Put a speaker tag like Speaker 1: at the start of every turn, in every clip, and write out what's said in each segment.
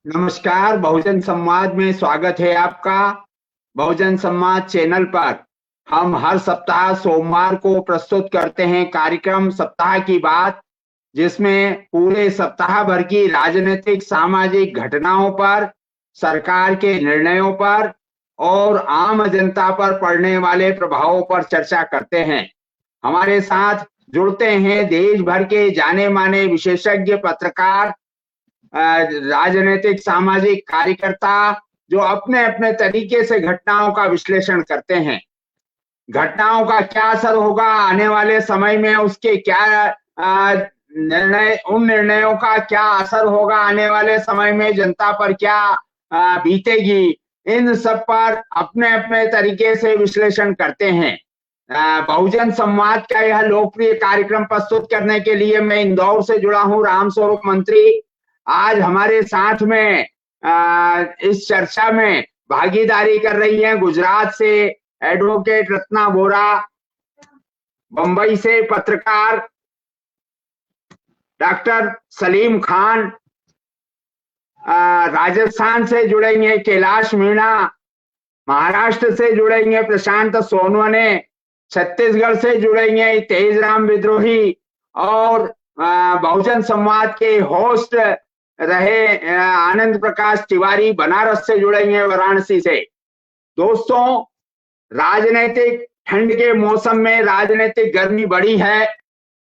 Speaker 1: नमस्कार, बहुजन संवाद में स्वागत है आपका। बहुजन संवाद चैनल पर हम हर सप्ताह सोमवार को प्रस्तुत करते हैं कार्यक्रम सप्ताह की बात, जिसमें पूरे सप्ताह भर की राजनीतिक सामाजिक घटनाओं पर, सरकार के निर्णयों पर और आम जनता पर पड़ने वाले प्रभावों पर चर्चा करते हैं। हमारे साथ जुड़ते हैं देश भर के जाने माने विशेषज्ञ पत्रकार, राजनीतिक सामाजिक कार्यकर्ता, जो अपने अपने तरीके से घटनाओं का विश्लेषण करते हैं। घटनाओं का क्या असर होगा आने वाले समय में, उसके क्या निर्णयों का क्या असर होगा आने वाले समय में, जनता पर क्या बीतेगी, इन सब पर अपने अपने तरीके से विश्लेषण करते हैं। बहुजन संवाद का यह लोकप्रिय कार्यक्रम प्रस्तुत करने के लिए मैं इंदौर से जुड़ा हूं, रामस्वरूप मंत्री। आज हमारे साथ में इस चर्चा में भागीदारी कर रही हैं गुजरात से एडवोकेट रत्ना बोरा, बंबई से पत्रकार डॉक्टर सलीम खान, राजस्थान से जुड़ेंगे कैलाश मीणा, महाराष्ट्र से जुड़ेंगे प्रशांत सोनवने, छत्तीसगढ़ से जुड़ेंगे तेजराम विद्रोही और बहुजन संवाद के होस्ट रहे आनंद प्रकाश तिवारी बनारस से जुड़ेंगे, वाराणसी से। दोस्तों, राजनीतिक ठंड के मौसम में राजनीतिक गर्मी बढ़ी है।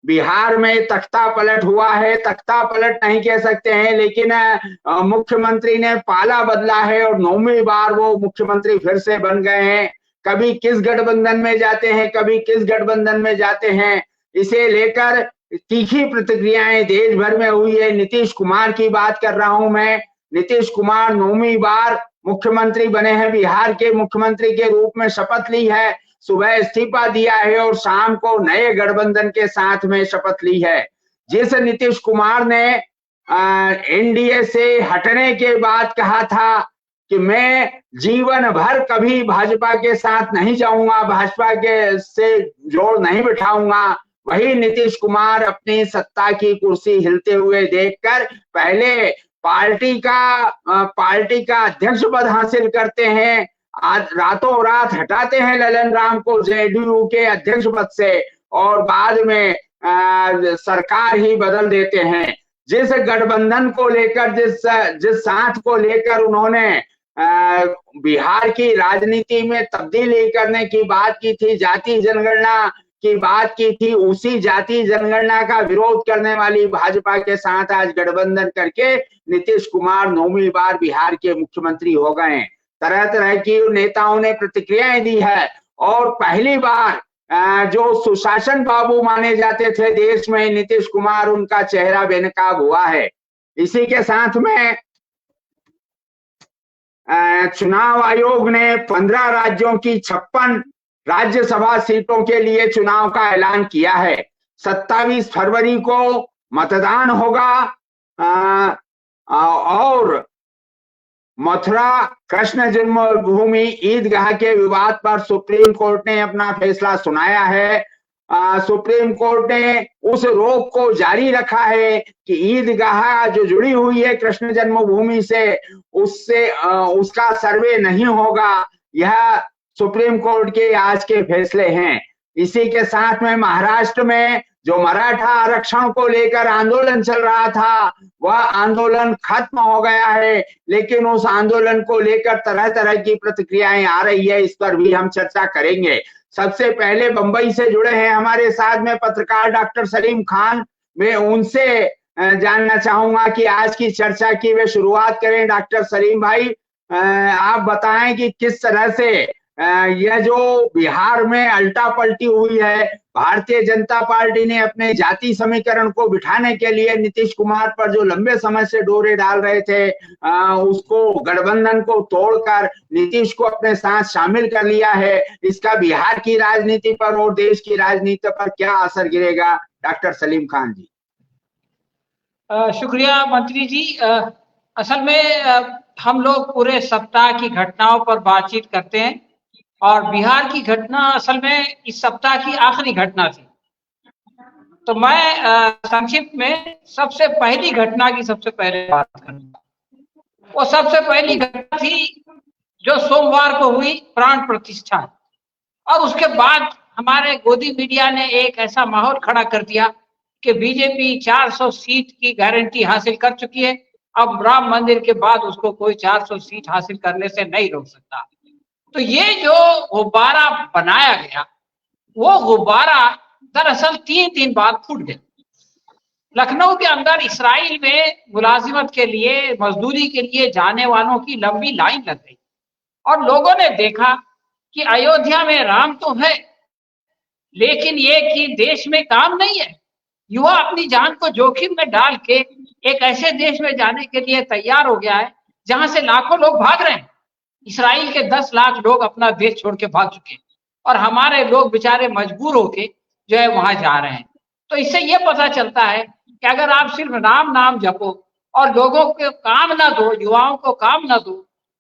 Speaker 1: बिहार में तख्ता पलट हुआ है, तख्ता पलट नहीं कह सकते हैं, लेकिन मुख्यमंत्री ने पाला बदला है और 9वीं बार वो मुख्यमंत्री फिर से बन गए हैं। कभी किस गठबंधन में जाते हैं, कभी किस गठबंधन में जाते हैं, इसे लेकर तीखी प्रतिक्रियाएं देश भर में हुई है। नीतीश कुमार की बात कर रहा हूं मैं। नीतीश कुमार 9वीं बार मुख्यमंत्री बने हैं, बिहार के मुख्यमंत्री के रूप में शपथ ली है, सुबह इस्तीफा दिया है और शाम को नए गठबंधन के साथ में शपथ ली है। जिस नीतीश कुमार ने एनडीए से हटने के बाद कहा था कि मैं जीवन भर कभी भाजपा के साथ नहीं जाऊंगा, भाजपा के से जोड़ नहीं बिठाऊंगा, वही नीतीश कुमार अपनी सत्ता की कुर्सी हिलते हुए देखकर पहले पार्टी का अध्यक्ष पद हासिल करते हैं, आज रातों रात हटाते हैं ललन राम को जेडीयू के अध्यक्ष पद से और बाद में सरकार ही बदल देते हैं। जिस गठबंधन को लेकर, जिस साथ को लेकर उन्होंने बिहार की राजनीति में तब्दीली करने की बात की थी, जाति जनगणना की बात की थी, उसी जाति जनगणना का विरोध करने वाली भाजपा के साथ आज गठबंधन करके नीतीश कुमार 9वीं बार बिहार के मुख्यमंत्री हो गए हैं। तरह तरह की नेताओं ने प्रतिक्रियाएं दी है और पहली बार जो सुशासन बाबू माने जाते थे देश में, नीतीश कुमार, उनका चेहरा बेनकाब हुआ है। इसी के साथ में चुनाव आयोग ने 15 राज्यों की 56 राज्यसभा सीटों के लिए चुनाव का ऐलान किया है। 27 फरवरी को मतदान होगा और मथुरा कृष्ण जन्मभूमि ईदगाह के विवाद पर सुप्रीम कोर्ट ने अपना फैसला सुनाया है। सुप्रीम कोर्ट ने उस रोक को जारी रखा है कि ईदगाह जो जुड़ी हुई है कृष्ण जन्मभूमि से, उससे उसका सर्वे नहीं होगा। यह सुप्रीम कोर्ट के आज के फैसले हैं। इसी के साथ में महाराष्ट्र में जो मराठा आरक्षण को लेकर आंदोलन चल रहा था, वह आंदोलन खत्म हो गया है, लेकिन उस आंदोलन को लेकर तरह तरह की प्रतिक्रियाएं आ रही है। इस पर भी हम चर्चा करेंगे। सबसे पहले बंबई से जुड़े हैं हमारे साथ में पत्रकार डॉक्टर सलीम खान। मैं उनसे जानना चाहूंगा कि आज की चर्चा की वे शुरुआत करें। डॉक्टर सलीम भाई, आप बताएं कि किस तरह से यह जो बिहार में अल्टा पलटी हुई है, भारतीय जनता पार्टी ने अपने जाति समीकरण को बिठाने के लिए नीतीश कुमार पर जो लंबे समय से डोरे डाल रहे थे, उसको गठबंधन को तोड़कर नीतीश को अपने साथ शामिल कर लिया है। इसका बिहार की राजनीति पर और देश की राजनीति पर क्या असर गिरेगा? डॉक्टर सलीम खान जी।
Speaker 2: शुक्रिया मंत्री जी। असल में हम लोग पूरे सप्ताह की घटनाओं पर बातचीत करते हैं और बिहार की घटना असल में इस सप्ताह की आखिरी घटना थी। तो मैं संक्षिप्त में सबसे पहली घटना की सबसे पहले बात करूंगा। वो सबसे पहली घटना थी जो सोमवार को हुई प्राण प्रतिष्ठा, और उसके बाद हमारे गोदी मीडिया ने एक ऐसा माहौल खड़ा कर दिया कि बीजेपी 400 सीट की गारंटी हासिल कर चुकी है, अब राम मंदिर के बाद उसको कोई 400 सीट हासिल करने से नहीं रोक सकता। तो ये जो गुब्बारा बनाया गया, वो गुब्बारा दरअसल 3 दिन बाद फूट गया। लखनऊ के अंदर इसराइल में मुलाजिमत के लिए, मजदूरी के लिए जाने वालों की लंबी लाइन लग गई, और लोगों ने देखा कि अयोध्या में राम तो है, लेकिन ये कि देश में काम नहीं है। युवा अपनी जान को जोखिम में डाल के एक ऐसे देश में जाने के लिए तैयार हो गया है जहां से लाखों लोग भाग रहे हैं। इसराइल के 10 लाख लोग अपना देश छोड़ के भाग चुके हैं, और हमारे लोग बेचारे मजबूर होके जो है वहां जा रहे हैं। तो इससे यह पता चलता है कि अगर आप सिर्फ राम नाम जपो और लोगों को काम ना दो, युवाओं को काम ना दो,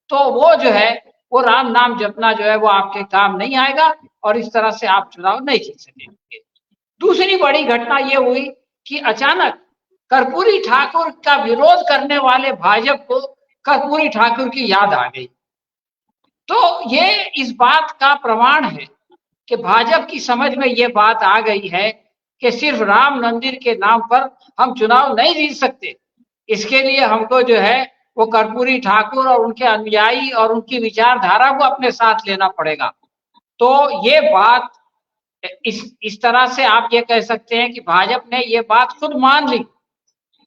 Speaker 2: तो वो जो है वो राम नाम जपना जो है वो आपके काम नहीं आएगा, और इस तरह से आप चुनाव नहीं जीत सकेंगे। दूसरी बड़ी घटना ये हुई कि अचानक कर्पूरी ठाकुर का विरोध करने वाले भाजपा को कर्पूरी ठाकुर की याद आ गई। तो ये इस बात का प्रमाण है कि भाजपा की समझ में ये बात आ गई है कि सिर्फ राम मंदिर के नाम पर हम चुनाव नहीं जीत सकते, इसके लिए हमको जो है वो कर्पूरी ठाकुर और उनके अनुयायी और उनकी विचारधारा को अपने साथ लेना पड़ेगा। तो ये बात इस तरह से आप ये कह सकते हैं कि भाजपा ने ये बात खुद मान ली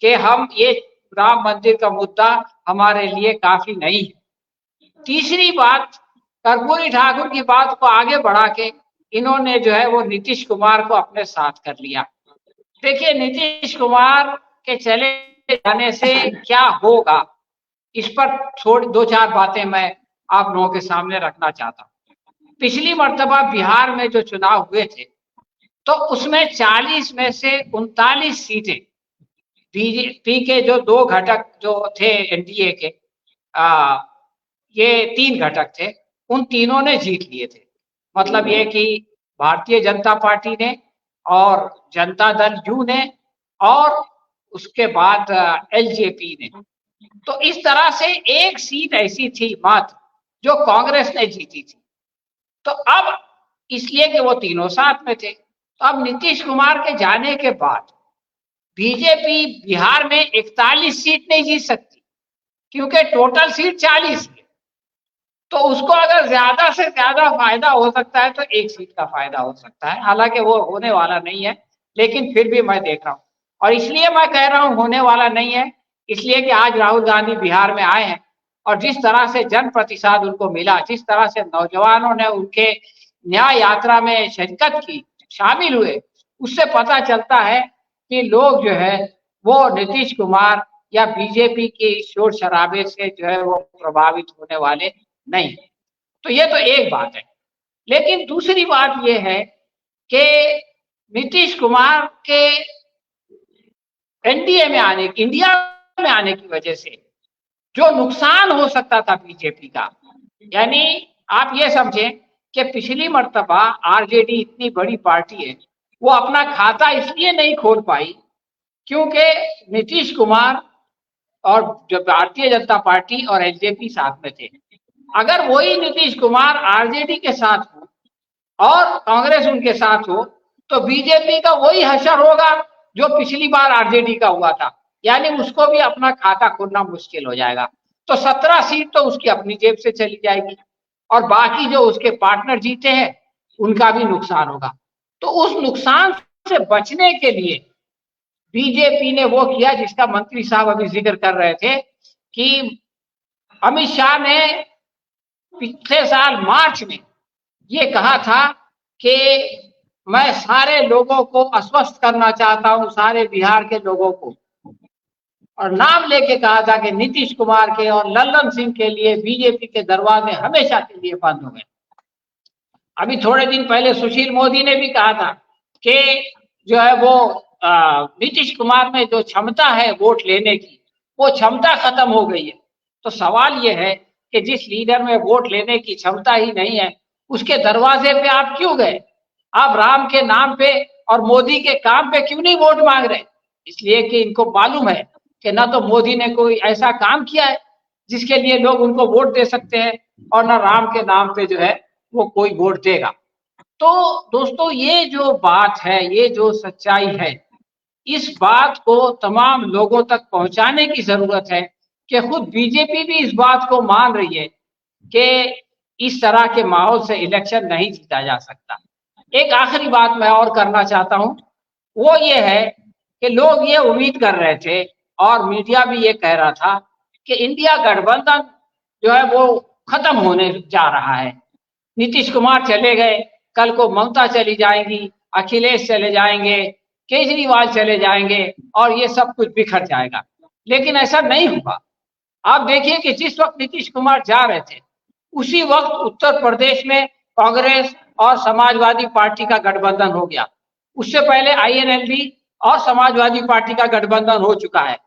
Speaker 2: कि हम ये राम मंदिर का मुद्दा हमारे लिए काफी नहीं है। तीसरी बात, कर्पूरी ठाकुर की बात को आगे बढ़ा के इन्होंने जो है वो नीतीश कुमार को अपने साथ कर लिया। देखिए, नीतीश कुमार के चले जाने से क्या होगा, इस पर थोड़ी 2-4 बातें मैं आप लोगों के सामने रखना चाहता हूँ। पिछली मर्तबा बिहार में जो चुनाव हुए थे, तो उसमें 40 में से 39 सीटें बीजेपी के जो 2 घटक जो थे एनडीए के, ये 3 घटक थे, उन तीनों ने जीत लिए थे। मतलब ये कि भारतीय जनता पार्टी ने और जनता दल यू ने और उसके बाद एलजेपी ने। तो इस तरह से एक सीट ऐसी थी मात्र जो कांग्रेस ने जीती थी। तो अब इसलिए कि वो तीनों साथ में थे, तो अब नीतीश कुमार के जाने के बाद बीजेपी बिहार में 41 सीट नहीं जीत सकती, क्योंकि टोटल सीट 40 है। तो उसको अगर ज्यादा से ज्यादा फायदा हो सकता है तो 1 सीट का फायदा हो सकता है, हालांकि वो होने वाला नहीं है, लेकिन फिर भी मैं देख रहा हूँ। और इसलिए मैं कह रहा हूँ होने वाला नहीं है, इसलिए कि आज राहुल गांधी बिहार में आए हैं और जिस तरह से जन प्रतिसाद उनको मिला, जिस तरह से नौजवानों ने उनके न्याय यात्रा में शिरकत की, शामिल हुए, उससे पता चलता है कि लोग जो है वो नीतीश कुमार या बीजेपी के शोर शराबे से जो है वो प्रभावित होने वाले नहीं। तो ये तो एक बात है। लेकिन दूसरी बात ये है कि नीतीश कुमार के एनडीए में आने, इंडिया में आने की वजह से जो नुकसान हो सकता था बीजेपी का, यानी आप ये समझें कि पिछली मर्तबा आरजेडी इतनी बड़ी पार्टी है, वो अपना खाता इसलिए नहीं खोल पाई क्योंकि नीतीश कुमार और जो भारतीय जनता पार्टी और एलजेपी साथ में थे। अगर वही नीतीश कुमार आरजेडी के साथ हो और कांग्रेस उनके साथ हो, तो बीजेपी का वही हशर होगा जो पिछली बार आरजेडी का हुआ था, यानी उसको भी अपना खाता खोलना मुश्किल हो जाएगा। तो 17 सीट तो उसकी अपनी जेब से चली जाएगी, और बाकी जो उसके पार्टनर जीते हैं उनका भी नुकसान होगा। तो उस नुकसान से बचने के लिए बीजेपी ने वो किया जिसका मंत्री साहब अभी जिक्र कर रहे थे कि अमित शाह ने पिछले साल मार्च में ये कहा था कि मैं सारे लोगों को आश्वस्त करना चाहता हूं, सारे बिहार के लोगों को, और नाम लेके कहा था कि नीतीश कुमार के और लल्लन सिंह के लिए बीजेपी के दरवाजे हमेशा के लिए बंद हो गए। अभी थोड़े दिन पहले सुशील मोदी ने भी कहा था कि जो है वो नीतीश कुमार में जो क्षमता है वोट लेने की, वो क्षमता खत्म हो गई है। तो सवाल ये है कि जिस लीडर में वोट लेने की क्षमता ही नहीं है, उसके दरवाजे पे आप क्यों गए? आप राम के नाम पे और मोदी के काम पे क्यों नहीं वोट मांग रहे? इसलिए कि इनको मालूम है कि ना तो मोदी ने कोई ऐसा काम किया है जिसके लिए लोग उनको वोट दे सकते हैं, और न राम के नाम पे जो है वो कोई वोट देगा। तो दोस्तों, ये जो बात है, ये जो सच्चाई है, इस बात को तमाम लोगों तक पहुंचाने की जरूरत है कि खुद बीजेपी भी इस बात को मान रही है कि इस तरह के माहौल से इलेक्शन नहीं जीता जा सकता। एक आखिरी बात मैं और करना चाहता हूं, वो ये है कि लोग ये उम्मीद कर रहे थे और मीडिया भी ये कह रहा था कि इंडिया गठबंधन जो है वो खत्म होने जा रहा है। नीतीश कुमार चले गए, कल को ममता चली जाएंगी, अखिलेश चले जाएंगे, केजरीवाल चले जाएंगे और ये सब कुछ बिखर जाएगा। लेकिन ऐसा नहीं हुआ। आप देखिए कि जिस वक्त नीतीश कुमार जा रहे थे, उसी वक्त उत्तर प्रदेश में कांग्रेस और समाजवादी पार्टी का गठबंधन हो गया। उससे पहले आईएनएलडी और समाजवादी पार्टी का गठबंधन हो चुका है।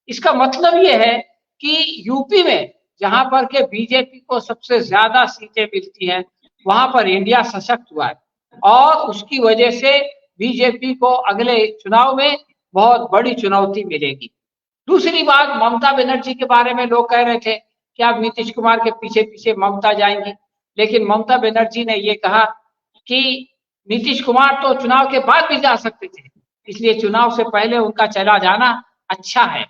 Speaker 2: इसका मतलब ये है कि यूपी में जहां पर के बीजेपी को सबसे ज्यादा सीटें मिलती हैं, वहां पर इंडिया सशक्त हुआ है और उसकी वजह से बीजेपी को अगले चुनाव में बहुत बड़ी चुनौती मिलेगी। दूसरी बात, ममता बनर्जी के बारे में लोग कह रहे थे कि अब नीतीश कुमार के पीछे पीछे ममता जाएंगी, लेकिन ममता बनर्जी ने ये कहा कि नीतीश कुमार तो चुनाव के बाद भी जा सकते थे, इसलिए चुनाव से पहले उनका चला जाना अच्छा है।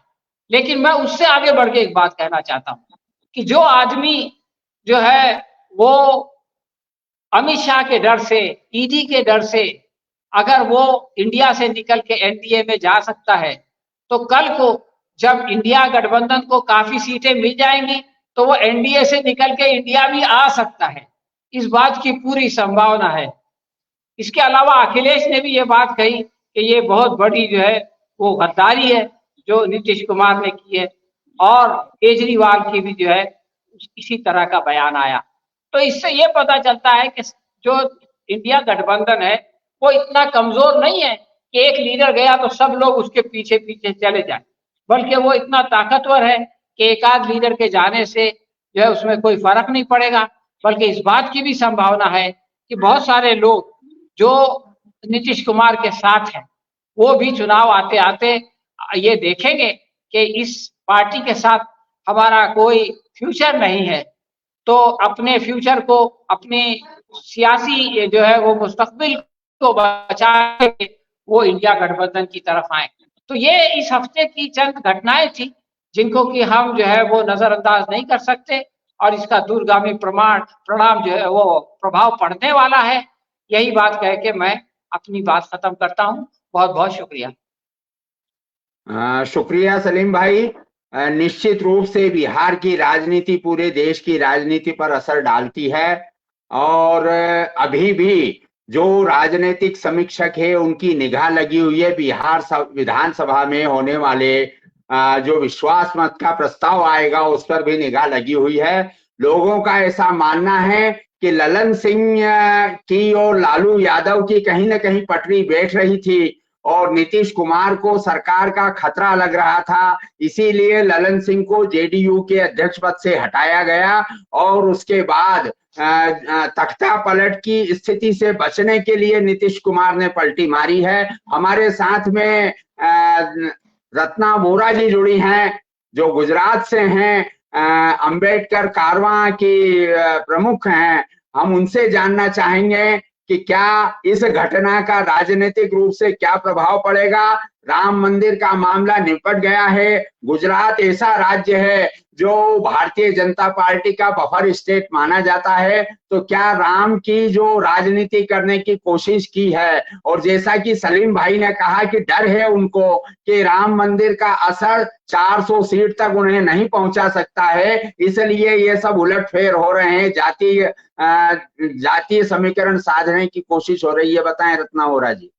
Speaker 2: लेकिन मैं उससे आगे बढ़ के एक बात कहना चाहता हूं कि जो आदमी जो है वो अमित शाह के डर से, ईडी के डर से अगर वो इंडिया से निकल के एनडीए में जा सकता है, तो कल को जब इंडिया गठबंधन को काफी सीटें मिल जाएंगी तो वो एनडीए से निकल के इंडिया भी आ सकता है। इस बात की पूरी संभावना है। इसके अलावा अखिलेश ने भी ये बात कही कि ये बहुत बड़ी जो है वो गद्दारी है जो नीतीश कुमार ने की है, और केजरीवाल की भी जो है इसी तरह का बयान आया। तो इससे ये पता चलता है कि जो इंडिया गठबंधन है वो इतना कमजोर नहीं है कि एक लीडर गया तो सब लोग उसके पीछे पीछे चले जाएं, बल्कि वो इतना ताकतवर है कि एक आध लीडर के जाने से जो है उसमें कोई फर्क नहीं पड़ेगा। बल्कि इस बात की भी संभावना है कि बहुत सारे लोग जो नीतीश कुमार के साथ हैं वो भी चुनाव आते आते ये देखेंगे कि इस पार्टी के साथ हमारा कोई फ्यूचर नहीं है, तो अपने फ्यूचर को, अपने सियासी जो है वो मुस्तकबिल को बचा के वो इंडिया गठबंधन की तरफ आए। तो ये इस हफ्ते की चंद घटनाएं थी जिनको कि हम जो है वो नजरअंदाज नहीं कर सकते, और इसका दूरगामी परिणाम जो है वो प्रभाव पड़ने वाला है। यही बात कह के मैं अपनी बात खत्म करता हूं। बहुत बहुत शुक्रिया।
Speaker 1: शुक्रिया सलीम भाई। निश्चित रूप से बिहार की राजनीति पूरे देश की राजनीति पर असर डालती है, और अभी भी जो राजनीतिक समीक्षक है उनकी निगाह लगी हुई है बिहार विधानसभा में होने वाले जो विश्वास मत का प्रस्ताव आएगा उस पर भी निगाह लगी हुई है। लोगों का ऐसा मानना है कि ललन सिंह की और लालू यादव की कहीं ना कहीं पटरी बैठ रही थी और नीतीश कुमार को सरकार का खतरा लग रहा था, इसीलिए ललन सिंह को जेडीयू के अध्यक्ष पद से हटाया गया और उसके बाद तख्ता पलट की स्थिति से बचने के लिए नीतीश कुमार ने पलटी मारी है। हमारे साथ में रत्ना वोरा जी जुड़ी हैं जो गुजरात से हैं, अंबेडकर कारवां की प्रमुख हैं। हम उनसे जानना चाहेंगे कि क्या इस घटना का राजनीतिक रूप से क्या प्रभाव पड़ेगा। राम मंदिर का मामला निपट गया है, गुजरात ऐसा राज्य है जो भारतीय जनता पार्टी का बफर स्टेट माना जाता है, तो क्या राम की जो राजनीति करने की कोशिश की है, और जैसा कि सलीम भाई ने कहा कि डर है उनको कि राम मंदिर का असर 400 सीट तक उन्हें नहीं पहुंचा सकता है, इसलिए ये सब उलटफेर हो रहे हैं, जातीय समीकरण साधने की कोशिश हो रही है। बताएं रत्ना वोरा जी।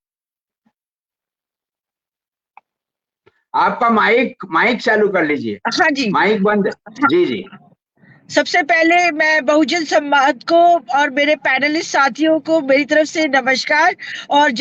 Speaker 1: आपका माइक चालू कर लीजिए।
Speaker 3: हाँ जी,
Speaker 1: माइक बंद है। जी जी।
Speaker 3: सबसे पहले मैं बहुजन समाज को और मेरे पैनलिस्ट साथियों को मेरी तरफ से नमस्कार, और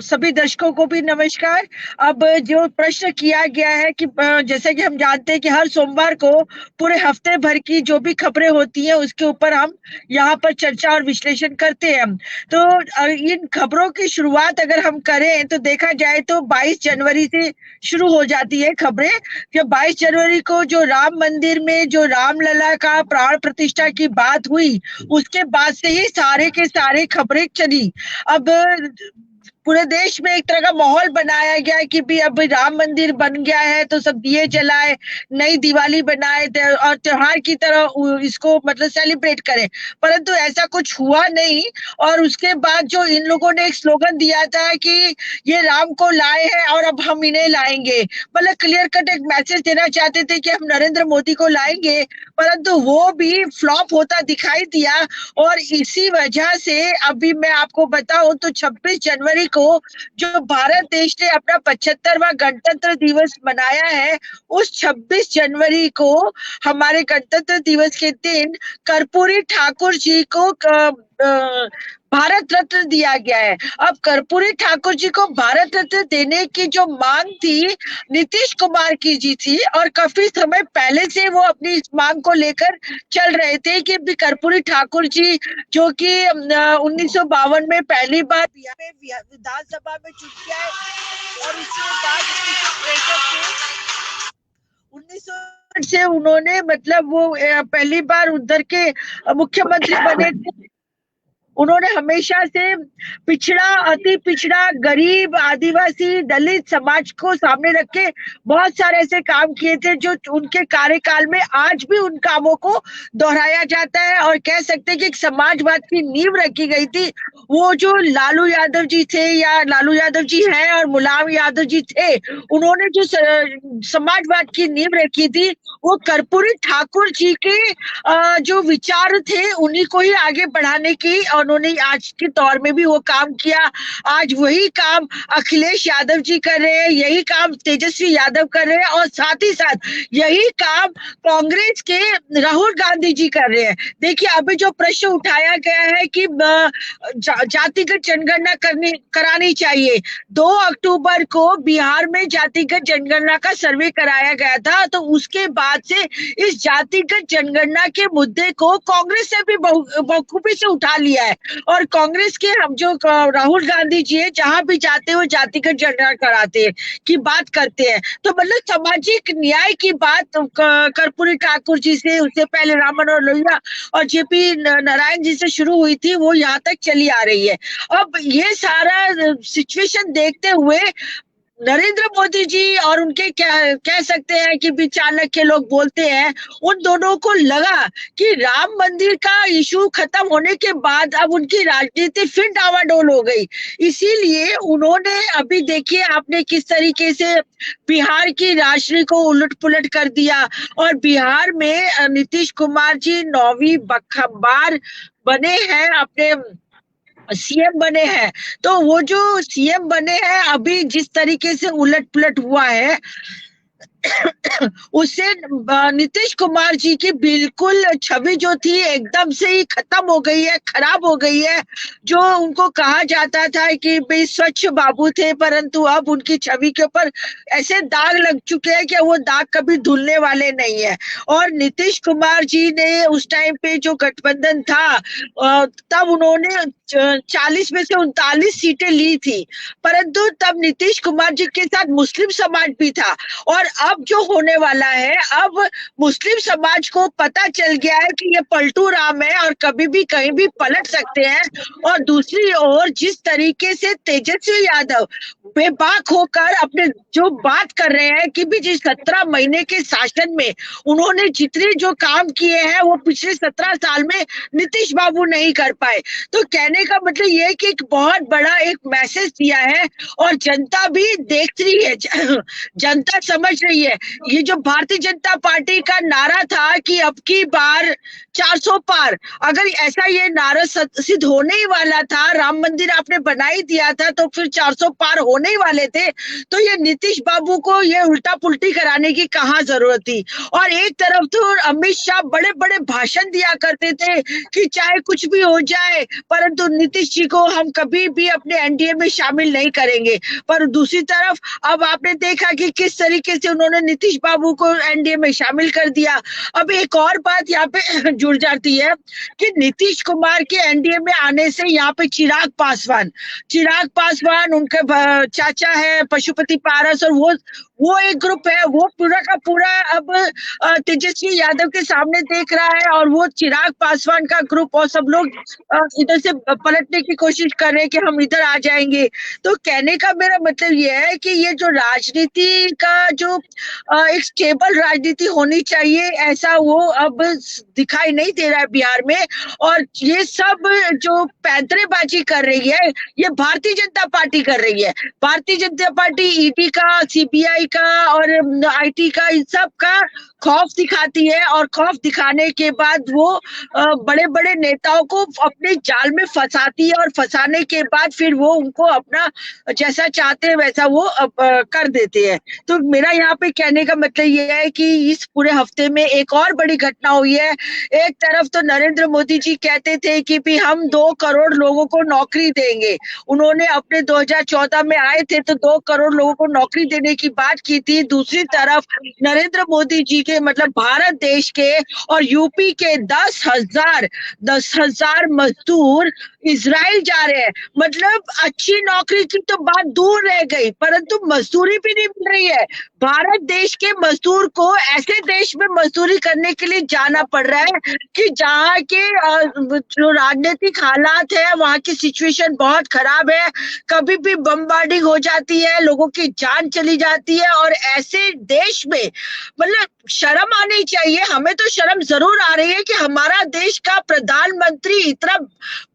Speaker 3: सभी दर्शकों को भी नमस्कार। अब जो प्रश्न किया गया है कि जैसे कि हम जानते हैं कि हर सोमवार को पूरे हफ्ते भर की जो भी खबरें होती हैं उसके ऊपर हम यहाँ पर चर्चा और विश्लेषण करते हैं। तो इन खबरों की शुरुआत अगर हम करें तो देखा जाए तो 22 जनवरी से शुरू हो जाती है खबरें। जब 22 जनवरी को जो राम मंदिर में जो रामलला का प्राण प्रतिष्ठा की बात हुई, उसके बाद से ही सारे के सारे खबरें चली। अब पूरे देश में एक तरह का माहौल बनाया गया है कि भी अब राम मंदिर बन गया है तो सब दिए जलाए, नई दिवाली बनाए और त्योहार की तरह इसको मतलब सेलिब्रेट करें, परंतु ऐसा कुछ हुआ नहीं। और उसके बाद जो इन लोगों ने एक स्लोगन दिया था कि ये राम को लाए हैं और अब हम इन्हें लाएंगे, मतलब क्लियर कट एक मैसेज देना चाहते थे कि हम नरेंद्र मोदी को लाएंगे, परंतु वो भी फ्लॉप होता दिखाई दिया। और इसी वजह से अभी मैं आपको बताऊं तो 26 जनवरी को जो भारत देश ने अपना 75वां गणतंत्र दिवस मनाया है, उस 26 जनवरी को हमारे गणतंत्र दिवस के दिन कर्पूरी ठाकुर जी को भारत रत्न दिया गया है। अब कर्पूरी ठाकुर जी को भारत रत्न देने की जो मांग थी नीतीश कुमार की जी थी, और काफी समय पहले से वो अपनी इस मांग को लेकर चल रहे थे कि कर्पूरी ठाकुर जी जो कि 1952 में पहली बार बिहार में विधानसभा में चुन के आए, और उसके बाद 1963 से उन्होंने मतलब वो पहली बार उधर के मुख्यमंत्री बने थे। उन्होंने हमेशा से पिछड़ा, अति पिछड़ा, गरीब, आदिवासी, दलित समाज को सामने रख के बहुत सारे ऐसे काम किए थे जो उनके कार्यकाल में आज भी उन कामों को दोहराया जाता है, और कह सकते हैं कि एक समाजवाद की नींव रखी गई थी। वो जो लालू यादव जी थे, या लालू यादव जी हैं और मुलायम यादव जी थे, उन्होंने जो समाजवाद की नींव रखी थी वो कर्पूरी ठाकुर जी के जो विचार थे उन्हीं को ही आगे बढ़ाने की, उन्होंने आज के दौर में भी वो काम किया। आज वही काम अखिलेश यादव जी कर रहे हैं, यही काम तेजस्वी यादव कर रहे हैं, और साथ ही साथ यही काम कांग्रेस के राहुल गांधी जी कर रहे हैं। देखिए अभी जो प्रश्न उठाया गया है कि जातिगत जनगणना करानी चाहिए, 2 अक्टूबर को बिहार में जातिगत जनगणना का सर्वे कराया गया था, तो उसके बाद से इस जातिगत जनगणना के मुद्दे को कांग्रेस ने भी बखूबी से उठा लिया है, और कांग्रेस के हम जो राहुल गांधी जी है जहां भी जाते हैं जातिगत जनगणना कराते हैं की बात करते हैं। तो मतलब सामाजिक न्याय की बात कर्पूरी ठाकुर जी से, उससे पहले राम मनोहर लोहिया और जेपी नारायण जी से शुरू हुई थी, वो यहाँ तक चली आ रही है। अब ये सारा सिचुएशन देखते हुए नरेंद्र मोदी जी और उनके क्या कह सकते हैं कि भी चाणक्य लोग बोलते हैं, उन दोनों को लगा कि राम मंदिर का इशू खत्म होने के बाद अब उनकी राजनीति फिर डावाडोल हो गई। इसीलिए उन्होंने अभी देखिए आपने किस तरीके से बिहार की राजनीति को उलट पुलट कर दिया, और बिहार में नीतीश कुमार जी 9वीं बार बने हैं, अपने सीएम बने हैं। तो वो जो सीएम बने हैं अभी जिस तरीके से उलट पुलट हुआ है उससे नीतीश कुमार जी की बिल्कुल छवि जो थी एकदम से ही खत्म हो गई है, खराब हो गई है। जो उनको कहा जाता था कि भाई स्वच्छ बाबू थे, परंतु अब उनकी छवि के ऊपर ऐसे दाग लग चुके हैं कि वो दाग कभी धुलने वाले नहीं है। और नीतीश कुमार जी ने उस टाइम पे जो गठबंधन था तब उन्होंने 40 में से 39 सीटें ली थी, परंतु तब नीतीश कुमार जी के साथ मुस्लिम समाज भी था। और अब जो होने वाला है, अब मुस्लिम समाज को पता चल गया है कि ये पलटू राम है और कभी भी कहीं भी पलट सकते हैं। और दूसरी ओर जिस तरीके से तेजस्वी यादव बेबाक होकर अपने जो बात कर रहे हैं कि भी जिस 17 महीने के शासन में उन्होंने जितने जो काम किए हैं वो पिछले 17 साल में नीतीश बाबू नहीं कर पाए। तो कहने का मतलब ये है कि एक बहुत बड़ा एक मैसेज दिया है, और जनता भी देख रही है, जनता समझ रही है। ये जो भारतीय जनता पार्टी का नारा था कि अब की बार 400 पार, अगर ऐसा ये नारा सिद्ध होने ही वाला था, राम मंदिर आपने बना ही दिया था, तो फिर 400 पार होने ही वाले थे, तो ये नीतीश बाबू को ये उल्टा पुल्टी कराने की कहाँ जरूरत थी। और एक तरफ तो अमित शाह बड़े बड़े भाषण दिया करते थे कि चाहे कुछ भी हो जाए, परंतु नीतीश जी को हम कभी भी अपने एनडीए में शामिल नहीं करेंगे। पर दूसरी तरफ अब आपने देखा कि किस तरीके से उन्होंने नीतीश बाबू को एनडीए में शामिल कर दिया। अब एक और बात यहाँ पे जुड़ जाती है कि नीतीश कुमार के एनडीए में आने से यहाँ पे चिराग पासवान उनके चाचा है पशुपति पारस, और वो एक ग्रुप है, वो पूरा का पूरा अब तेजस्वी यादव के सामने देख रहा है, और वो चिराग पासवान का ग्रुप और सब लोग इधर से पलटने की कोशिश कर रहे हैं कि हम इधर आ जाएंगे। तो कहने का मेरा मतलब ये है कि ये जो राजनीति का जो एक स्टेबल राजनीति होनी चाहिए, ऐसा वो अब दिखाई नहीं दे रहा है बिहार में। और ये सब जो पैंतरेबाजी कर रही है, ये भारतीय जनता पार्टी कर रही है। भारतीय जनता पार्टी ईडी का, सीबीआई का और आईटी का, इन सब का खौफ दिखाती है, और खौफ दिखाने के बाद वो बड़े बड़े नेताओं को अपने जाल में फंसाती है, और फंसाने के बाद फिर वो उनको अपना जैसा चाहते हैं वैसा वो कर देते हैं। तो मेरा यहाँ पे कहने का मतलब ये है कि इस पूरे हफ्ते में एक और बड़ी घटना हुई है। एक तरफ तो नरेंद्र मोदी जी कहते थे कि भी हम 2 करोड़ लोगों को नौकरी देंगे, उन्होंने अपने 2014 में आए थे तो 2 करोड़ लोगों को नौकरी देने की बात की थी। दूसरी तरफ नरेंद्र मोदी जी के मतलब भारत देश के और यूपी के 10,000 मजदूर इजराइल जा रहे हैं। मतलब अच्छी नौकरी की तो बात दूर रह गई, परंतु मजदूरी भी नहीं मिल रही है। भारत देश के मजदूर को ऐसे देश में मजदूरी करने के लिए जाना पड़ रहा है कि जहाँ के जो राजनीतिक हालात है, वहाँ की सिचुएशन बहुत खराब है, कभी भी बमबार्डिंग हो जाती है, लोगों की जान चली जाती है। और ऐसे देश में मतलब शर्म आनी चाहिए, हमें तो शर्म जरूर आ रही है कि हमारा देश का प्रधानमंत्री इतना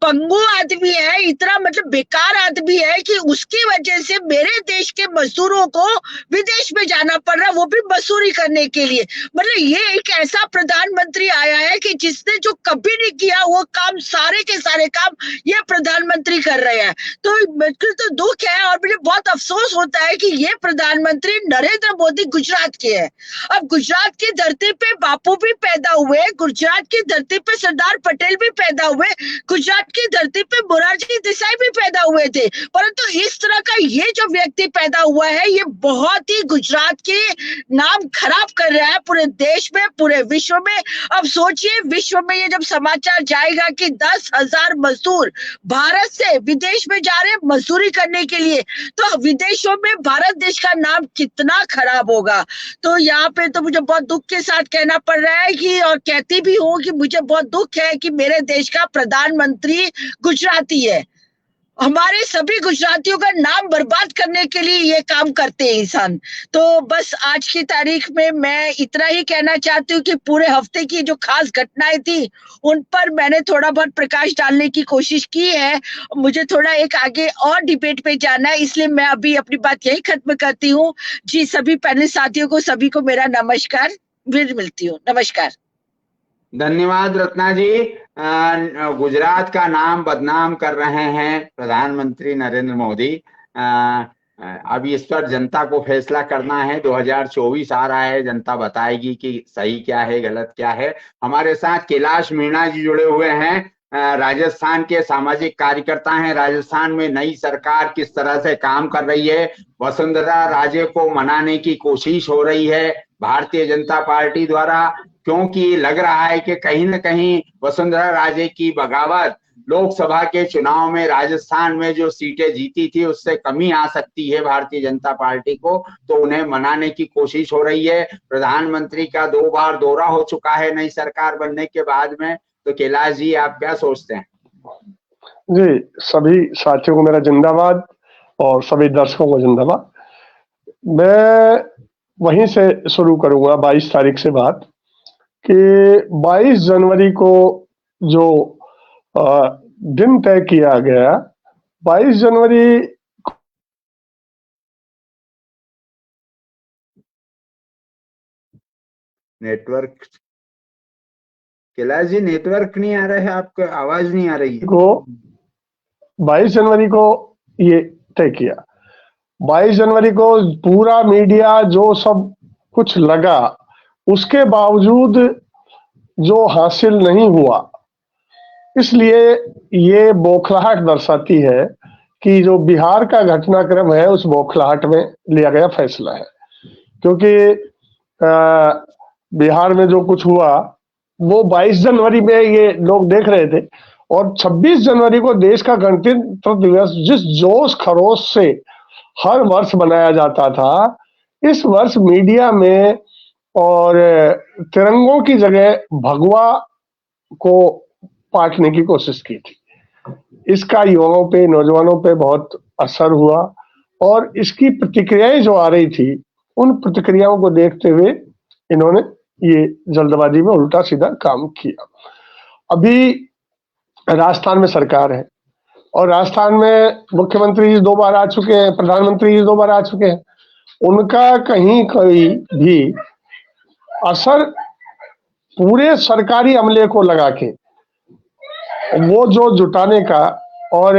Speaker 3: पंगु आदमी है, इतना मतलब बेकार आदमी है कि उसकी वजह से मेरे देश के मजदूरों को विदेश में जाना पड़ रहा है, वो भी मजदूरी करने के लिए। मतलब ये एक ऐसा प्रधानमंत्री आया है कि जिसने जो कभी नहीं किया वो काम, सारे के सारे काम ये प्रधानमंत्री कर रहे हैं। तो बिल्कुल तो दुख है, और मुझे बहुत अफसोस होता है कि ये प्रधानमंत्री नरेंद्र मोदी गुजरात के हैं। अब गुजरात की धरती पे बापू भी पैदा हुए, गुजरात की धरती पे सरदार पटेल भी पैदा हुए, गुजरात की धरती पे मोरारजी देसाई भी पैदा हुए थे, परंतु इस तरह का ये जो व्यक्ति पैदा हुआ है, ये बहुत ही गुजरात के नाम खराब कर रहा है पूरे देश में, पूरे विश्व में। अब सोचिए विश्व में ये जब समाचार जाएगा कि 10,000 मजदूर भारत से विदेश में जा रहे हैं मजदूरी करने के लिए, तो विदेशों में भारत देश का नाम कितना खराब होगा। तो यहाँ पे तो मुझे बहुत दुख के साथ कहना पड़ रहा है कि, और कहती भी हूँ कि मुझे बहुत दुख है कि मेरे देश का प्रधानमंत्री गुजराती है। हमारे सभी गुजरातियों का नाम बर्बाद करने के लिए ये काम करते हैं इंसान। तो बस आज की तारीख में मैं इतना ही कहना चाहती हूँ कि पूरे हफ्ते की जो खास घटनाएं थी उन पर मैंने थोड़ा बहुत प्रकाश डालने की कोशिश की है। मुझे थोड़ा एक आगे और डिबेट पे जाना है, इसलिए मैं अभी अपनी बात यही खत्म करती हूँ। जी सभी पैनल साथियों को सभी को मेरा नमस्कार, फिर मिलती हूँ, नमस्कार।
Speaker 1: धन्यवाद रत्ना जी। गुजरात का नाम बदनाम कर रहे हैं प्रधानमंत्री नरेंद्र मोदी। अब इस पर जनता को फैसला करना है। 2024 आ रहा है, जनता बताएगी कि सही क्या है गलत क्या है। हमारे साथ कैलाश मीणा जी जुड़े हुए हैं, राजस्थान के सामाजिक कार्यकर्ता हैं। राजस्थान में नई सरकार किस तरह से काम कर रही है, वसुंधरा राजे को मनाने की कोशिश हो रही है भारतीय जनता पार्टी द्वारा, क्योंकि लग रहा है कि कहीं न कहीं वसुंधरा राजे की बगावत लोकसभा के चुनाव में राजस्थान में जो सीटें जीती थी उससे कमी आ सकती है भारतीय जनता पार्टी को, तो उन्हें मनाने की कोशिश हो रही है। प्रधानमंत्री का 2 बार दौरा हो चुका है नई सरकार बनने के बाद में। तो कैलाश जी आप क्या सोचते हैं?
Speaker 4: जी सभी साथियों को मेरा जिंदाबाद और सभी दर्शकों को जिंदाबाद। मैं वहीं से शुरू करूंगा 22 तारीख से बात कि 22 जनवरी को जो दिन तय किया गया, 22 जनवरी
Speaker 1: नेटवर्क, कैलाश जी नेटवर्क नहीं आ रहा है, आपका आवाज नहीं आ रही है।
Speaker 4: को 22 जनवरी को ये तय किया। 22 जनवरी को पूरा मीडिया जो सब कुछ लगा, उसके बावजूद जो हासिल नहीं हुआ, इसलिए ये बौखलाहट दर्शाती है कि जो बिहार का घटनाक्रम है उस बौखलाहट में लिया गया फैसला है। क्योंकि बिहार में जो कुछ हुआ वो 22 जनवरी में ये लोग देख रहे थे, और 26 जनवरी को देश का गणतंत्र दिवस जिस जोश खरोश से हर वर्ष मनाया जाता था, इस वर्ष मीडिया में और तिरंगों की जगह भगवा को पाटने की कोशिश की थी। इसका युवाओं पे, नौजवानों पे बहुत असर हुआ, और इसकी प्रतिक्रियाएं जो आ रही थी, उन प्रतिक्रियाओं को देखते हुए इन्होंने ये जल्दबाजी में उल्टा सीधा काम किया। अभी राजस्थान में सरकार है, और राजस्थान में मुख्यमंत्री 2 बार आ चुके हैं, प्रधानमंत्री 2 बार आ चुके हैं। उनका कहीं कोई भी असर पूरे सरकारी अमले को लगा के वो जो जुटाने का, और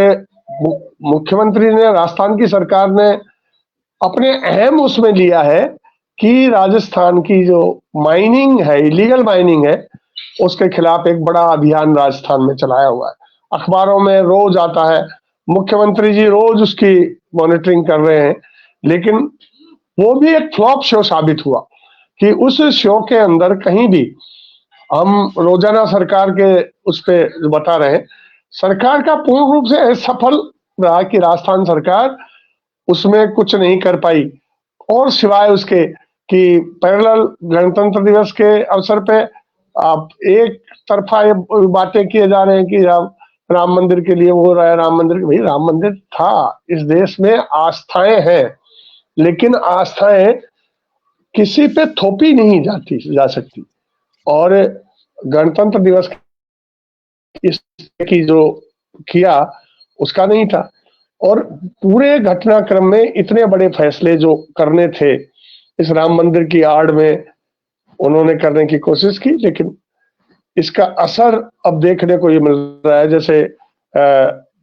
Speaker 4: मुख्यमंत्री ने, राजस्थान की सरकार ने अपने अहम उसमें लिया है कि राजस्थान की जो माइनिंग है, इलीगल माइनिंग है, उसके खिलाफ एक बड़ा अभियान राजस्थान में चलाया हुआ है। अखबारों में रोज आता है, मुख्यमंत्री जी रोज उसकी मॉनिटरिंग कर रहे हैं, लेकिन वो भी एक फ्लॉप शो साबित हुआ कि उस शो के अंदर कहीं भी, हम रोजाना सरकार के उस पे बता रहे हैं, सरकार का पूर्ण रूप से सफल रहा कि राजस्थान सरकार उसमें कुछ नहीं कर पाई, और सिवाय उसके कि पैरेलल गणतंत्र दिवस के अवसर पे आप एक तरफा ये बातें किए जा रहे हैं कि राम मंदिर के लिए वो हो रहा है, राम मंदिर, भाई राम मंदिर था, इस देश में आस्थाएं हैं, लेकिन आस्थाएं किसी पे थोपी नहीं जा सकती, और गणतंत्र दिवस की जो किया उसका नहीं था। और पूरे घटनाक्रम में इतने बड़े फैसले जो करने थे इस राम मंदिर की आड़ में उन्होंने करने की कोशिश की, लेकिन इसका असर अब देखने को ये मिल रहा है। जैसे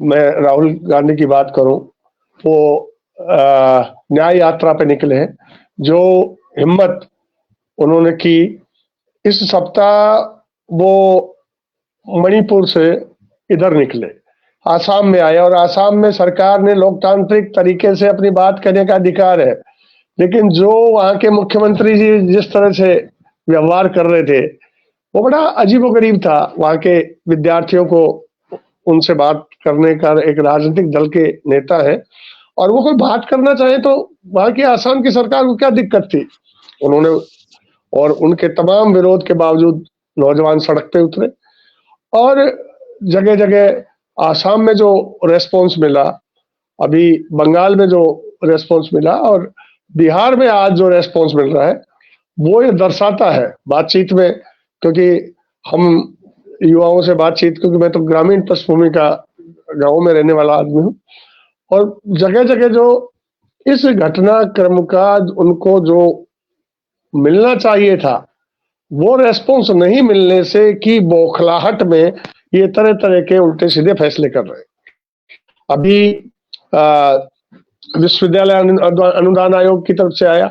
Speaker 4: मैं राहुल गांधी की बात करूं, वो न्याय यात्रा पे निकले हैं, जो हिम्मत उन्होंने की। इस सप्ताह वो मणिपुर से इधर निकले, आसाम में आए, और आसाम में सरकार ने लोकतांत्रिक तरीके से अपनी बात करने का अधिकार है, लेकिन जो वहां के मुख्यमंत्री जी जिस तरह से व्यवहार कर रहे थे वो बड़ा अजीबोगरीब था। वहां के विद्यार्थियों को उनसे बात करने का, एक राजनीतिक दल के नेता है, और वो कोई बात करना चाहे तो वहां की आसाम की सरकार को क्या दिक्कत थी। उन्होंने, और उनके तमाम विरोध के बावजूद नौजवान सड़क पे उतरे, और जगह जगह आसाम में जो रेस्पॉन्स मिला, अभी बंगाल में जो रेस्पॉन्स मिला, और बिहार में आज जो रेस्पॉन्स मिल रहा है, वो ये दर्शाता है बातचीत में, क्योंकि हम युवाओं से बातचीत, क्योंकि मैं तो ग्रामीण पृष्ठभूमि का, गाँव में रहने वाला आदमी हूँ, और जगह जगह जो इस घटनाक्रम का उनको जो मिलना चाहिए था वो रेस्पॉन्स नहीं मिलने से की बौखलाहट में ये तरह तरह के उल्टे सीधे फैसले कर रहे हैं। अभी विश्वविद्यालय अनुदान आयोग की तरफ से आया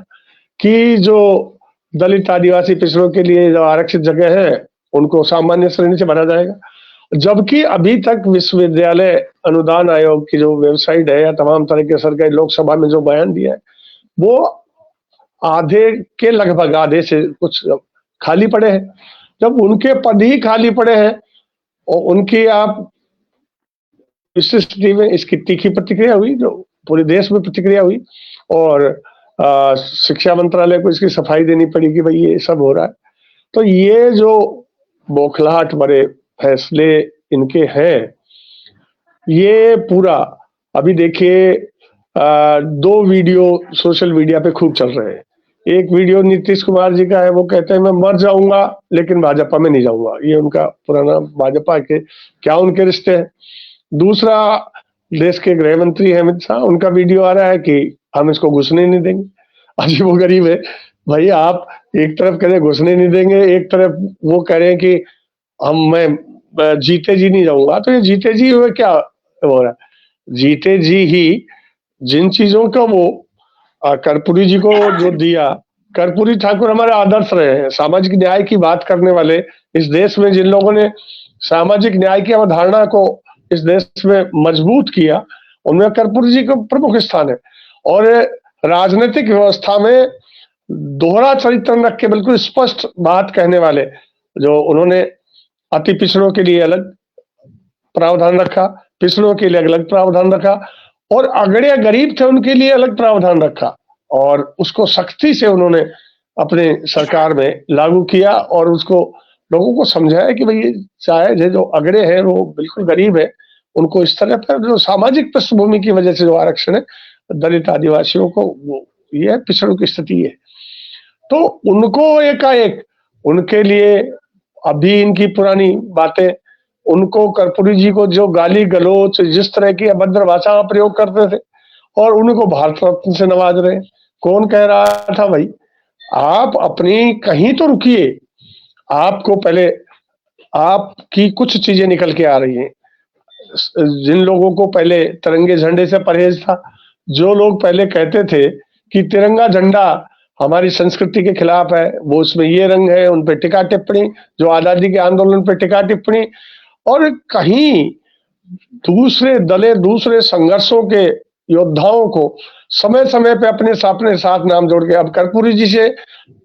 Speaker 4: कि जो दलित आदिवासी पिछड़ों के लिए जो आरक्षित जगह है उनको सामान्य श्रेणी से भरा जाएगा, जबकि अभी तक विश्वविद्यालय अनुदान आयोग की जो वेबसाइट है या तमाम तरह के सरकारी, लोकसभा में जो बयान दिया है, वो आधे के लगभग, आधे से कुछ खाली पड़े हैं। जब उनके पद ही खाली पड़े हैं और उनकी आप इस स्थिति में इसकी तीखी प्रतिक्रिया हुई, जो पूरे देश में प्रतिक्रिया हुई, और शिक्षा मंत्रालय को इसकी सफाई देनी पड़ी कि भाई ये सब हो रहा है। तो ये जो बौखलाहट भरे फैसले इनके हैं, ये पूरा अभी देखिए 2 वीडियो सोशल मीडिया पे खूब चल रहे हैं। एक वीडियो नीतीश कुमार जी का है, वो कहते हैं मैं मर जाऊंगा लेकिन भाजपा में नहीं जाऊंगा, ये उनका पुराना भाजपा के क्या उनके रिश्ते हैं। दूसरा देश के गृह मंत्री है अमित शाह, उनका वीडियो आ रहा है कि हम इसको घुसने नहीं देंगे। अजीबोगरीब है। भाई आप एक तरफ कह रहे घुसने नहीं देंगे, एक तरफ वो कह रहे हैं कि मैं जीते जी नहीं जाऊंगा, तो ये जीते जी हुए क्या हो रहा है? जीते जी ही जिन चीजों का वो कर्पूरी जी को जो दिया, कर्पूरी ठाकुर हमारे आदर्श रहे हैं, सामाजिक न्याय की बात करने वाले। इस देश में जिन लोगों ने सामाजिक न्याय की अवधारणा को इस देश में मजबूत किया, उनमें कर्पूरी जी का प्रमुख स्थान है। और राजनीतिक व्यवस्था में दोहरा चरित्र रख के बिल्कुल स्पष्ट बात कहने वाले, जो उन्होंने अति पिछड़ों के लिए अलग प्रावधान रखा, पिछड़ों के लिए अलग प्रावधान रखा, और अगड़े गरीब थे उनके लिए अलग प्रावधान रखा, और उसको सख्ती से उन्होंने अपने सरकार में लागू किया और उसको लोगों को समझाया कि भाई ये जायज है, जो अगड़े हैं वो बिल्कुल गरीब है, उनको इस तरह पर जो सामाजिक पृष्ठभूमि की वजह से जो आरक्षण है दलित आदिवासियों को, वो ये है, पिछड़ों की स्थिति है। तो उनको एकाएक उनके लिए अभी इनकी पुरानी बातें, उनको कर्पूरी जी को जो गाली गलौच जिस तरह की अभद्र भाषा का प्रयोग करते थे, और उनको भारत रत्न से नवाज रहे। कौन कह रहा था भाई आप अपनी कहीं तो रुकिए, आपको पहले आपकी कुछ चीजें निकल के आ रही हैं। जिन लोगों को पहले तिरंगे झंडे से परहेज था, जो लोग पहले कहते थे कि तिरंगा झंडा हमारी संस्कृति के खिलाफ है, वो उसमें ये रंग है, उन पे टिक्का टिप्पणी, जो आजादी के आंदोलन पे टिक्का टिप्पणी, और कहीं दूसरे दले दूसरे संघर्षों के योद्धाओं को समय समय पे अपने साथ नाम जोड़ के, अब कर्पूरी जी से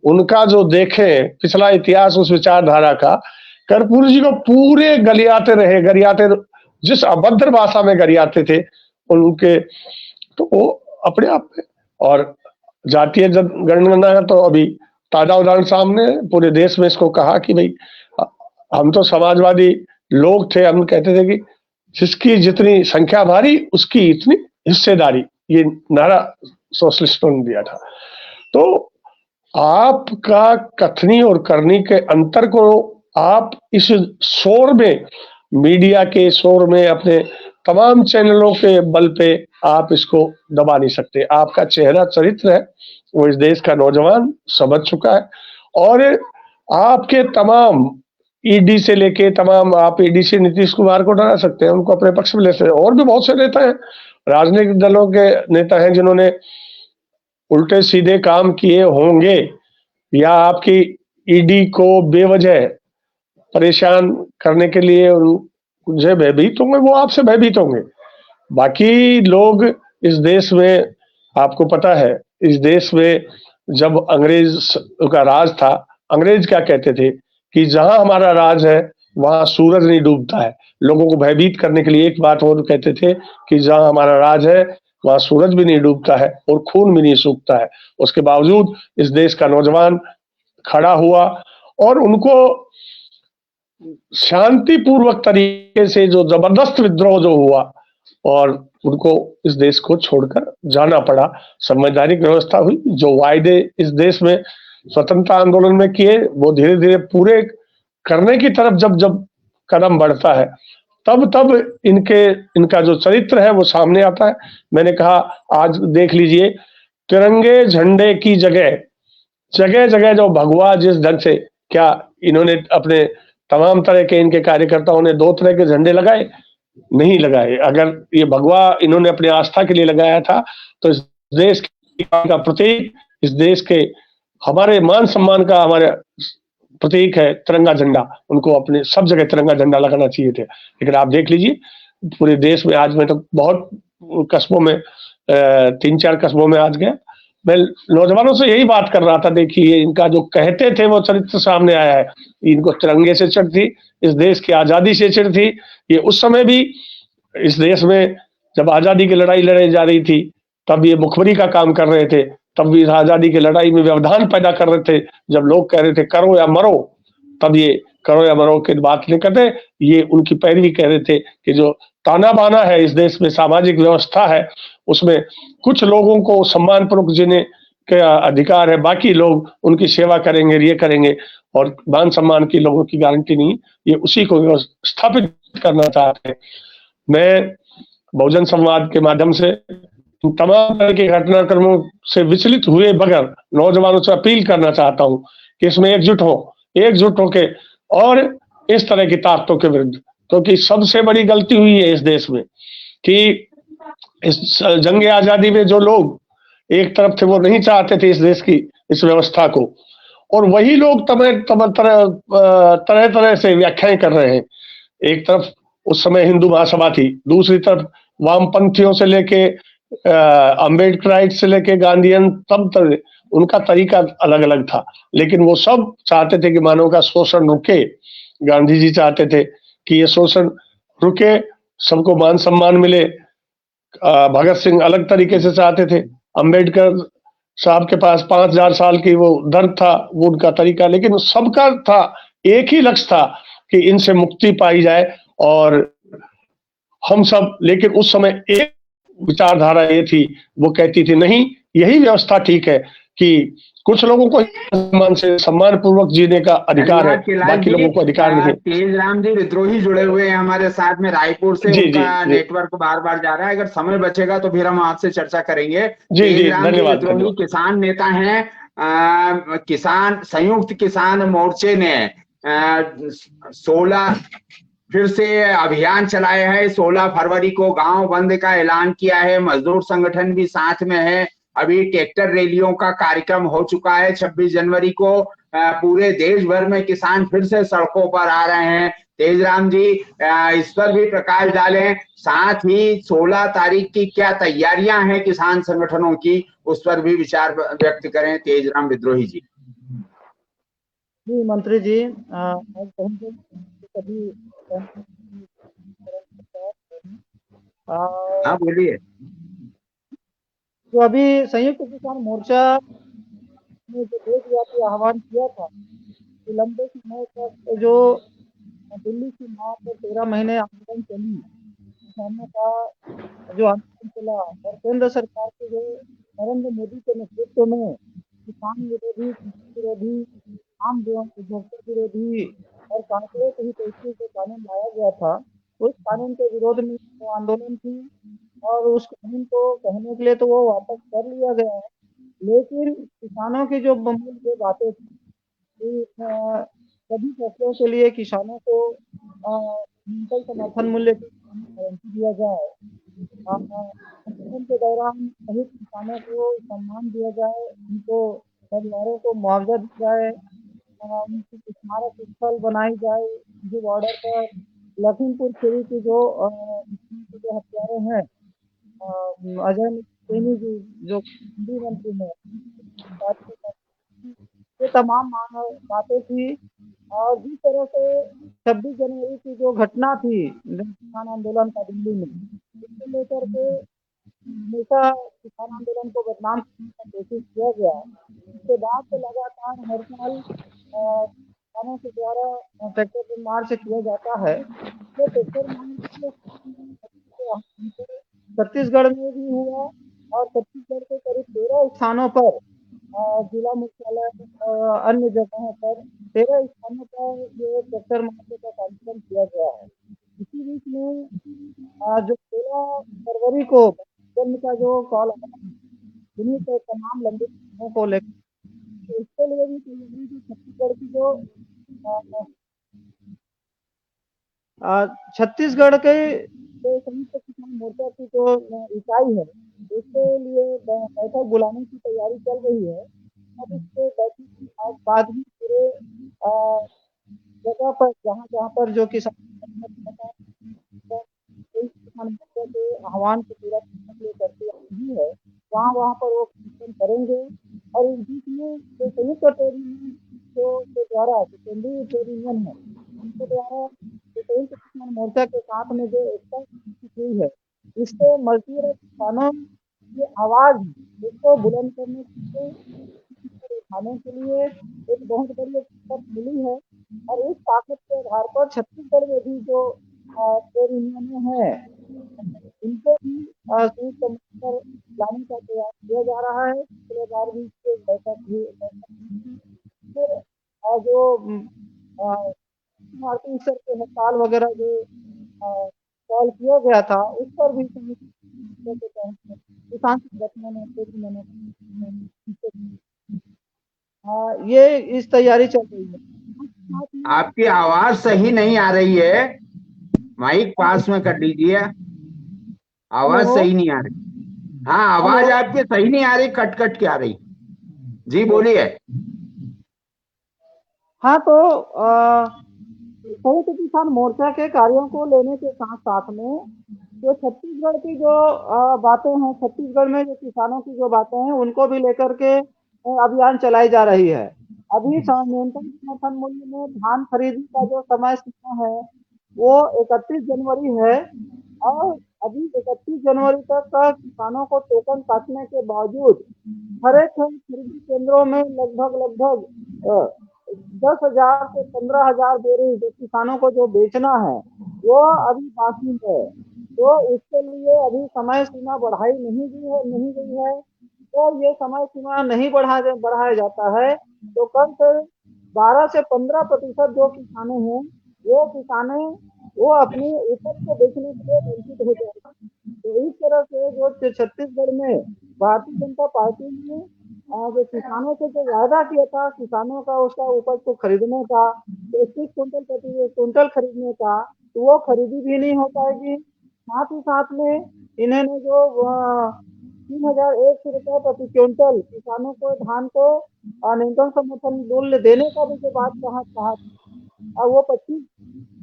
Speaker 4: उनका जो देखें पिछला इतिहास उस विचारधारा का, कर्पूरी जी को पूरे गरियाते जिस अभद्र भाषा में गरियाते थे उनके, तो वो अपने आप में। और जातीय जनगणना का तो अभी ताजा उदाहरण सामने, पूरे देश में इसको कहा कि भाई हम तो समाजवादी लोग थे, हम कहते थे कि जिसकी जितनी संख्या भारी उसकी इतनी हिस्सेदारी, ये नारा सोशलिस्टों ने दिया था। तो आपका कथनी और करनी के अंतर को आप इस शोर में, मीडिया के शोर में, अपने तमाम चैनलों के बल पे आप इसको दबा नहीं सकते। आपका चेहरा चरित्र है, वो इस देश का नौजवान समझ चुका है, और आपके तमाम ईडी से लेके तमाम, आप ईडी से नीतीश कुमार को डरा सकते हैं, उनको अपने पक्ष में ले सकते हैं, और भी बहुत से नेता हैं, राजनीतिक दलों के नेता हैं जिन्होंने उल्टे सीधे काम किए होंगे, या आपकी ईडी को बेवजह परेशान करने के लिए उनसे भयभीत होंगे, वो आपसे भयभीत होंगे। बाकी लोग इस देश में, आपको पता है इस देश में जब अंग्रेज का राज था, अंग्रेज क्या कहते थे कि जहां हमारा राज है वहां सूरज नहीं डूबता है। लोगों को भयभीत करने के लिए एक बात और कहते थे कि जहां हमारा राज है वहां सूरज भी नहीं डूबता है और खून भी नहीं सूखता है। उसके बावजूद इस देश का नौजवान खड़ा हुआ और उनको शांतिपूर्वक तरीके से जो जबरदस्त विद्रोह जो हुआ, और उनको इस देश को छोड़कर जाना पड़ा। संवैधानिक व्यवस्था हुई, जो वायदे इस देश में स्वतंत्रता आंदोलन में किए वो धीरे धीरे पूरे करने की तरफ जब जब कदम बढ़ता है, तब इनका जो चरित्र है वो सामने आता है। मैंने कहा आज देख लीजिए, तिरंगे झंडे की जगह जगह जो भगवा, जिस ढंग से क्या इन्होंने अपने तमाम तरह के इनके कार्यकर्ताओं ने 2 तरह के झंडे लगाए, नहीं लगाए। अगर ये भगवा इन्होंने अपनी आस्था के लिए लगाया था तो इस देश का प्रतीक, इस देश के हमारे मान सम्मान का हमारे प्रतीक है तिरंगा झंडा, उनको अपने सब जगह तिरंगा झंडा लगाना चाहिए थे। लेकिन आप देख लीजिए पूरे देश में आज, मैं तो बहुत कस्बों में 3-4 कस्बों में आज गया, मैं नौजवानों से यही बात कर रहा था, देखिए इनका जो कहते थे वो चरित्र सामने आया है। इनको तिरंगे से चिढ़ थी, इस देश की आजादी से चिढ़ थी। ये उस समय भी इस देश में जब आजादी की लड़ाई लड़ी जा रही थी तब ये मुखबरी का काम कर रहे थे, तब भी आजादी की लड़ाई में व्यवधान पैदा कर रहे थे। जब लोग कह रहे थे करो या मरो, तब ये करो या मरो की बात नहीं करते, ये उनकी पैरवी कह रहे थे कि जो ताना बाना है इस देश में, सामाजिक व्यवस्था है, उसमें कुछ लोगों को सम्मानपूर्वक जीने के अधिकार है, बाकी लोग उनकी सेवा करेंगे, ये करेंगे, और मान सम्मान की लोगों की गारंटी नहीं। ये उसी को स्थापित करना चाहते हैं। मैं बहुजन संवाद के माध्यम से तमाम तरह के घटनाक्रमों से विचलित हुए बगैर नौजवानों से अपील करना चाहता हूं कि इसमें एकजुट होके और इस तरह की ताकतों के विरुद्ध, क्योंकि सबसे बड़ी गलती हुई है इस देश में कि इस जंग आजादी में जो लोग एक तरफ थे वो नहीं चाहते थे इस देश की इस व्यवस्था को, और वही लोग तरह तरह से व्याख्याएं कर रहे हैं। एक तरफ उस समय हिंदू महासभा थी, दूसरी तरफ वामपंथियों से लेके अम्बेडकराइट से लेके गांधीयन, सब तरह उनका तरीका अलग अलग था, लेकिन वो सब चाहते थे कि मानव का शोषण रुके। गांधी जी चाहते थे कि ये शोषण रुके, सबको मान सम्मान मिले। भगत सिंह अलग तरीके से चाहते थे। अम्बेडकर साहब के पास 5000 साल की वो दर्द था, वो उनका तरीका, लेकिन सबका था एक ही लक्ष्य था कि इनसे मुक्ति पाई जाए। और हम सब, लेकिन उस समय एक विचारधारा ये थी, वो कहती थी नहीं, यही व्यवस्था ठीक है कि कुछ लोगों को सम्मान पूर्वक जीने का अधिकार है, बाकी लोगों को अधिकार नहीं।
Speaker 1: तेज राम जी विद्रोही जुड़े हुए हैं हमारे साथ में रायपुर से, उनका नेटवर्क बार बार जा रहा है, अगर समय बचेगा तो फिर हम आपसे चर्चा करेंगे। तेज राम जी विद्रोही किसान नेता हैं। किसान संयुक्त किसान मोर्चे ने 16 फिर से अभियान चलाया है। 16 फरवरी को गांव बंद का ऐलान किया है। मजदूर संगठन भी साथ में है। अभी ट्रैक्टर रैलियों का कार्यक्रम हो चुका है। 26 जनवरी को पूरे देश भर में किसान फिर से सड़कों पर आ रहे हैं। तेजराम जी इस पर भी प्रकाश डालें, साथ ही 16 तारीख की क्या तैयारियां हैं किसान संगठनों की, उस पर भी विचार व्यक्त करें तेजराम विद्रोही जी।
Speaker 5: जी मंत्री जी, कभी
Speaker 1: हाँ बोलिए।
Speaker 5: तो अभी संयुक्त किसान मोर्चा ने जो देशव्यापी आह्वान किया था कि लंबे समय तक जो दिल्ली की मांग पर 13 महीने आंदोलन चली, किसानों का जो आंदोलन चला, और केंद्र सरकार के जो नरेंद्र मोदी के नेतृत्व में किसान विरोधी, कृषि विरोधी, आम उपभोक्ता विरोधी और कांग्रेस हितैषी जो कानून लाया गया था, उस कानून के विरोध में वो आंदोलन थी, और उस कानून को कहने के लिए तो वो वापस कर लिया गया है। लेकिन किसानों की जो मूल जो बातें थी कि सभी फसलों के लिए किसानों को न्यूनतम समर्थन मूल्य की गारंटी दिया जाए, आंदोलन के दौरान शहीद किसानों को सम्मान दिया जाए, उनको परिवारों को मुआवजा दिया जाए, उनकी स्मारक स्थल बनाई जाए। जो बॉर्डर पर लखीमपुर खीरी की जो हत्यारे हैं, अजय सैनी जी जो केंद्रीय मंत्री हैं, ये तमाम बातें थी। और जिस तरह से 26 जनवरी की जो घटना थी किसान आंदोलन का दिल्ली में, इसको लेकर के हमेशा किसान आंदोलन को बदनाम करने का कोशिश किया गया। उसके बाद से लगातार हर साल किसानों के द्वारा ट्रैक्टर मार्च किया जाता है। तो ट्रैक्टर मार्च छत्तीसगढ़ में भी हुआ, और छत्तीसगढ़ के करीब 13 स्थानों पर, जिला मुख्यालय अन्य जगहों पर 13 स्थानों पर ये ट्रैक्टर मार्च का कार्यक्रम किया गया है। इसी बीच में जो 13 फरवरी को जन्म का जो कॉल उन्हीं के तमाम लंबित मुद्दों को लेकर, तो इसके लिए भी तैयारी जो छत्तीसगढ़ की जो छत्तीसगढ़ के संयुक्त किसान मोर्चा की जो इकाई है, उसके लिए बैठक बुलाने की तैयारी चल रही है। अब इसके बैठक के बाद भी पूरे जगह पर जहाँ पर जो किसान मोर्चा के आह्वान को पूरा करने के लिए करती रही है, वहाँ पर वो कार्यक्रम करेंगे। और इस बीच में जो संयुक्त ट्रेड यूनियन के द्वारा जो केंद्रीय ट्रेड यूनियन है, उनके द्वारा संयुक्त किसान मोर्चा के साथ में जो एकता हुई है, इससे मजदूर किसानों की आवाज इसको बुलंद करने के लिए, उठाने के लिए एक बहुत बड़ी ताकत मिली है। और इस ताकत के आधार पर छत्तीसगढ़ में भी जो ट्रेड यूनियन है, इनको भी संयुक्त मोर्चा लाने का प्रयास किया जा रहा है। पिछले बार भी बैठक हुई, फिर जो भारतीय स्तर के हड़ताल वगैरह जो कॉल किया गया था, उस पर भी किसान संगठनों ने ये इस तैयारी चल रही है। साथ में
Speaker 1: आपकी आवाज सही नहीं आ रही है, माइक पास में कर लीजिए, आवाज
Speaker 5: हेलो
Speaker 1: सही नहीं आ रही। हाँ, आवाज
Speaker 5: हेलो
Speaker 1: आपकी सही नहीं आ रही, कट कट के आ रही। जी बोलिए।
Speaker 5: हाँ तो संयुक्त किसान मोर्चा के कार्यों को लेने के साथ साथ में जो छत्तीसगढ़ की जो बातें हैं, छत्तीसगढ़ में जो किसानों की जो बातें हैं उनको भी लेकर के अभियान चलाई जा रही है। अभी न्यूनतम समर्थन मूल्य में धान खरीदी का जो समय सीमा है वो 31 जनवरी है और अभी 31 जनवरी तक किसानों को टोकन काटने के बावजूद हर एक खरीदी केंद्रों में लगभग 10,000 से 15,000 बोरी जो किसानों को जो बेचना है वो अभी बाकी है। तो इसके लिए अभी समय सीमा बढ़ाई नहीं गई है। तो ये समय सीमा नहीं बढ़ाया जाता है तो कम से 12 से 15% जो किसाने हैं वो अपनी उपज को बेचने के लिए वंचित हो जाएगा। तो इस तरह से जो छत्तीसगढ़ में भारतीय जनता पार्टी ने जो किसानों से जो वायदा किया था किसानों का उसका उपज को खरीदने का, 31 क्विंटल प्रति क्विंटल खरीदने का, तो वो खरीदी भी नहीं हो पाएगी। साथ ही साथ में इन्होंने जो 3,100 रुपये प्रति क्विंटल किसानों को धान को न्यूनतम समर्थन मूल्य देने का भी जो बात कहा और वो 25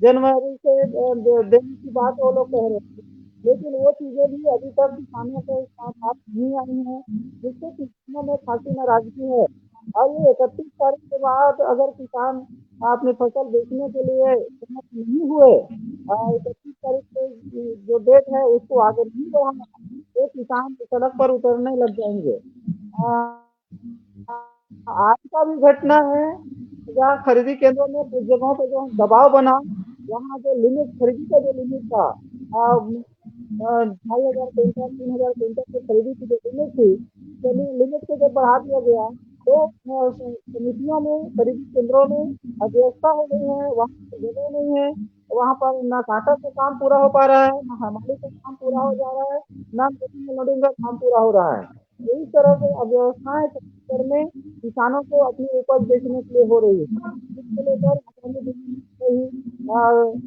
Speaker 5: जनवरी से देने की बात वो लोग कह रहे थे, लेकिन वो चीजें भी अभी तक किसानों के साथ नहीं आई हैं, जिससे किसानों में खासी नाराजगी है। और ये 31 तारीख के बाद अगर किसान अपनी फसल बेचने के लिए सहमत नहीं हुए, 31 तारीख के जो डेट है उसको आगे नहीं बढ़ाना, तो किसान सड़क पर उतरने लग जाएंगे। आज का भी घटना है जहाँ खरीदी केंद्रों में कुछ जगहों पे जो दबाव बना, वहाँ जो लिमिट खरीदी का जो लिमिट था 2,500 क्विंटल 3,000 क्विंटल की खरीदी की जो लिमिट थी, लिमिट को जब बढ़ा दिया गया तो समितियों में खरीदी केंद्रों में अव्यवस्था हो गई है, वहाँ जगह नहीं है, वहाँ पर ना काटा का काम पूरा हो पा रहा है, ना हमारे का काम पूरा हो जा रहा है, ना लोडिंग का काम पूरा हो रहा है। तो इस तरह से अव्यवस्थाएं छत्तीसगढ़ में किसानों को अपनी उपज बेचने के लिए हो रही है, जिसको लेकर आगामी दिनों में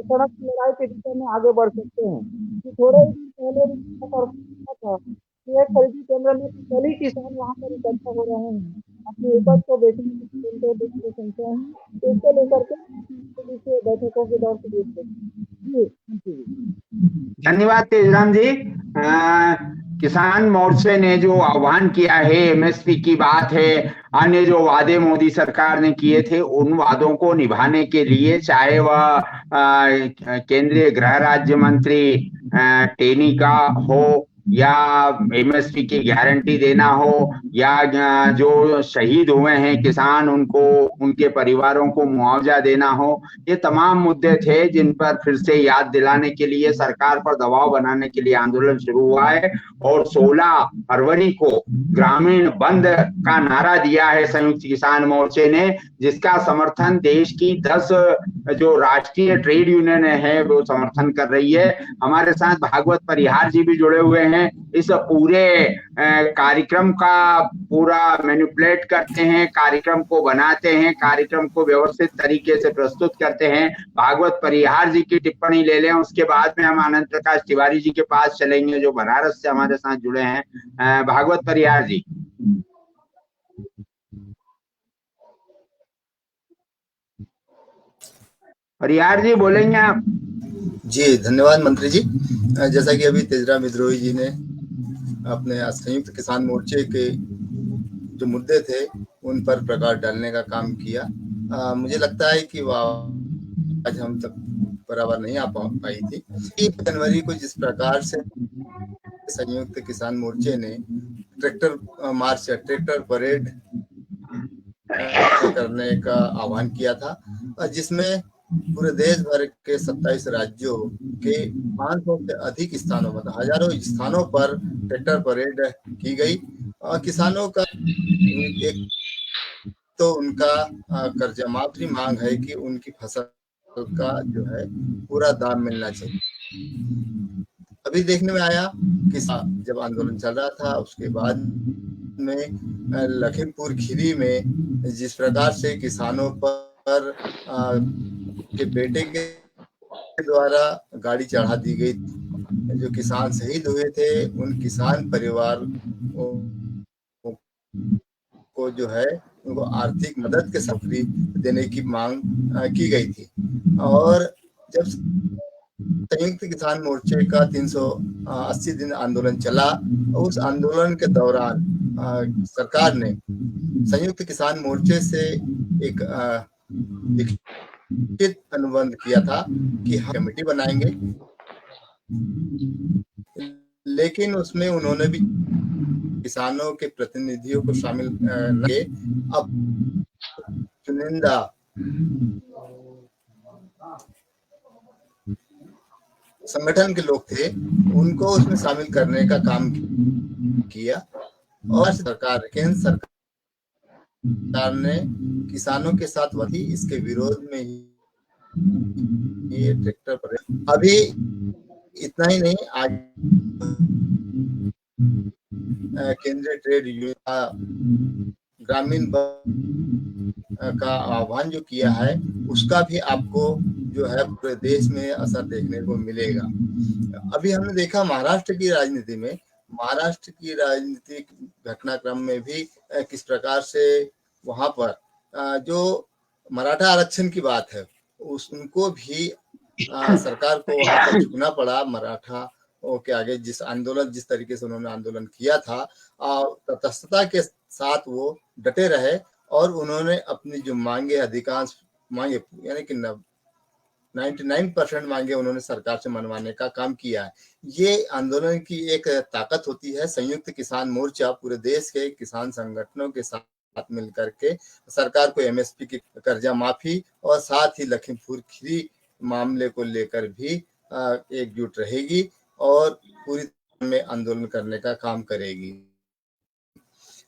Speaker 5: सड़क की लड़ाई के दिशा में आगे बढ़ सकते हैं। कि थोड़े ही दिन पहले था कि एक खरीदी केंद्र में कई किसान वहाँ पर इकट्ठा हो रहे हैं अपनी उपज को बेचने की संख्या है, तो इसको लेकर के बैठकों के दौर से जी।
Speaker 1: धन्यवाद तेजराम जी। किसान मोर्चे ने जो आह्वान किया है, एमएसपी की बात है, अन्य जो वादे मोदी सरकार ने किए थे उन वादों को निभाने के लिए, चाहे वह केंद्रीय गृह राज्य मंत्री टेनी का हो या एमएसपी की गारंटी देना हो या जो शहीद हुए हैं किसान उनको उनके परिवारों को मुआवजा देना हो, ये तमाम मुद्दे थे जिन पर फिर से याद दिलाने के लिए सरकार पर दबाव बनाने के लिए आंदोलन शुरू हुआ है। और 16 फरवरी को ग्रामीण बंद का नारा दिया है संयुक्त किसान मोर्चे ने, जिसका समर्थन देश की 10 जो राष्ट्रीय ट्रेड यूनियन है वो समर्थन कर रही है। हमारे साथ भागवत परिहार जी भी जुड़े हुए हैं, इस पूरे कार्यक्रम का पूरा मैनिपुलेट करते हैं, कार्यक्रम को बनाते हैं, कार्यक्रम को व्यवस्थित तरीके से प्रस्तुत करते हैं। भागवत परिहार जी की टिप्पणी ले लें, उसके बाद में हम आनंद प्रकाश तिवारी जी के पास चलेंगे जो बनारस से हमारे साथ जुड़े हैं। भागवत परिहार जी। परिहार जी बोलेंगे आप?
Speaker 6: जी धन्यवाद मंत्री जी। जैसा कि अभी तेजराम विद्रोही जी ने अपने संयुक्त किसान मोर्चे के जो मुद्दे थे उन पर प्रकाश डालने का काम किया, मुझे लगता है कि वह आज हम तक बराबर नहीं आ पाई थी। 1 जनवरी को जिस प्रकार से संयुक्त किसान मोर्चे ने ट्रैक्टर मार्च या ट्रैक्टर परेड करने का आह्वान किया था, जिसमें पूरे देश भर के 27 राज्यों के 500 से अधिक स्थानों मतलब हजारों स्थानों पर ट्रैक्टर परेड की गई। किसानों का एक तो उनका कर्जा माफी मांग है कि उनकी फसल का जो है पूरा दाम मिलना चाहिए। अभी देखने में आया कि जब आंदोलन चल रहा था उसके बाद में लखीमपुर खीरी में जिस प्रकार से किसानों पर के बेटे के द्वारा गाड़ी चढ़ा दी गई, जो किसान शहीद हुए थे उन किसान परिवार को जो है उनको आर्थिक मदद के सामग्री देने की मांग की गई थी। और जब संयुक्त किसान मोर्चे का 380 दिन आंदोलन चला, उस आंदोलन के दौरान सरकार ने संयुक्त किसान मोर्चे से एक लिखित अनुबंध किया था कि हम कमेटी बनाएंगे, लेकिन उसमें उन्होंने भी किसानों के प्रतिनिधियों को शामिल किए। अब चुनिंदा संगठन के लोग थे, उनको उसमें शामिल करने का काम किया और केंद्र सरकार ने किसानों के साथ वही इसके विरोध में ही ये ट्रैक्टर पर अभी इतना ही नहीं, आज केंद्रीय ट्रेड यूनियन ग्रामीण का आह्वान जो किया है उसका भी आपको जो है पूरे देश में असर देखने को मिलेगा। अभी हमने देखा महाराष्ट्र की राजनीति में, महाराष्ट्र की राजनीतिक घटनाक्रम में भी किस प्रकार से वहां पर जो मराठा आरक्षण की बात है उनको भी सरकार को वहां पर झुकना पड़ा। मराठा के आगे जिस तरीके से उन्होंने आंदोलन किया था, तटस्थता के साथ वो डटे रहे और उन्होंने अपनी जो मांगे, अधिकांश मांगे यानी कि 99% मांगे उन्होंने सरकार से मनवाने का काम किया है। ये आंदोलन की एक ताकत होती है। संयुक्त किसान मोर्चा पूरे देश के किसान संगठनों के साथ मिलकर के सरकार को एमएसपी की कर्जा माफी और साथ ही लखीमपुर खीरी मामले को लेकर भी एकजुट रहेगी और पूरी में आंदोलन करने का काम करेगी।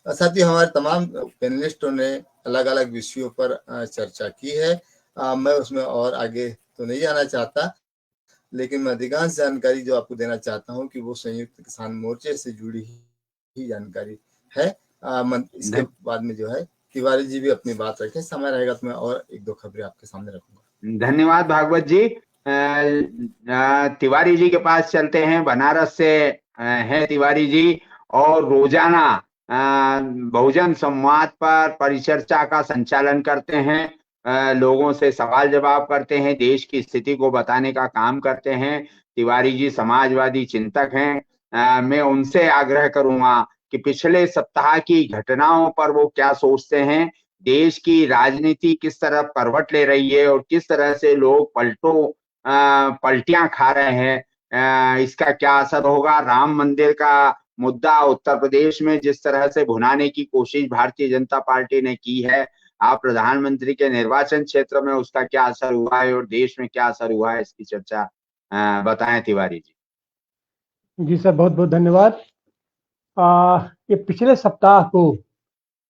Speaker 6: साथ ही हमारे तमाम पैनलिस्टों ने अलग अलग विषयों पर चर्चा की है। मैं उसमें और आगे तो नहीं जाना चाहता, लेकिन मैं अधिकांश जानकारी जो आपको देना चाहता हूं कि वो संयुक्त किसान मोर्चे से जुड़ी ही जानकारी है। इसके बाद में जो है तिवारी जी भी अपनी बात रखें, समय रहेगा तो मैं और एक दो खबरें आपके सामने रखूंगा।
Speaker 1: धन्यवाद भागवत जी। तिवारी जी के पास चलते हैं। बनारस से है तिवारी जी और रोजाना बहुजन संवाद पर परिचर्चा का संचालन करते हैं, लोगों से सवाल जवाब करते हैं, देश की स्थिति को बताने का काम करते हैं। तिवारी जी समाजवादी चिंतक हैं। मैं उनसे आग्रह करूंगा कि पिछले सप्ताह की घटनाओं पर वो क्या सोचते हैं, देश की राजनीति किस तरह करवट ले रही है और किस तरह से लोग पलटियां खा रहे हैं, इसका क्या असर होगा। राम मंदिर का मुद्दा उत्तर प्रदेश में जिस तरह से भुनाने की कोशिश भारतीय जनता पार्टी ने की है, आप प्रधानमंत्री के निर्वाचन क्षेत्र में उसका क्या असर हुआ है और देश में क्या असर हुआ है, इसकी चर्चा बताएं तिवारी जी।
Speaker 7: जी सर, बहुत बहुत धन्यवाद। ये पिछले सप्ताह को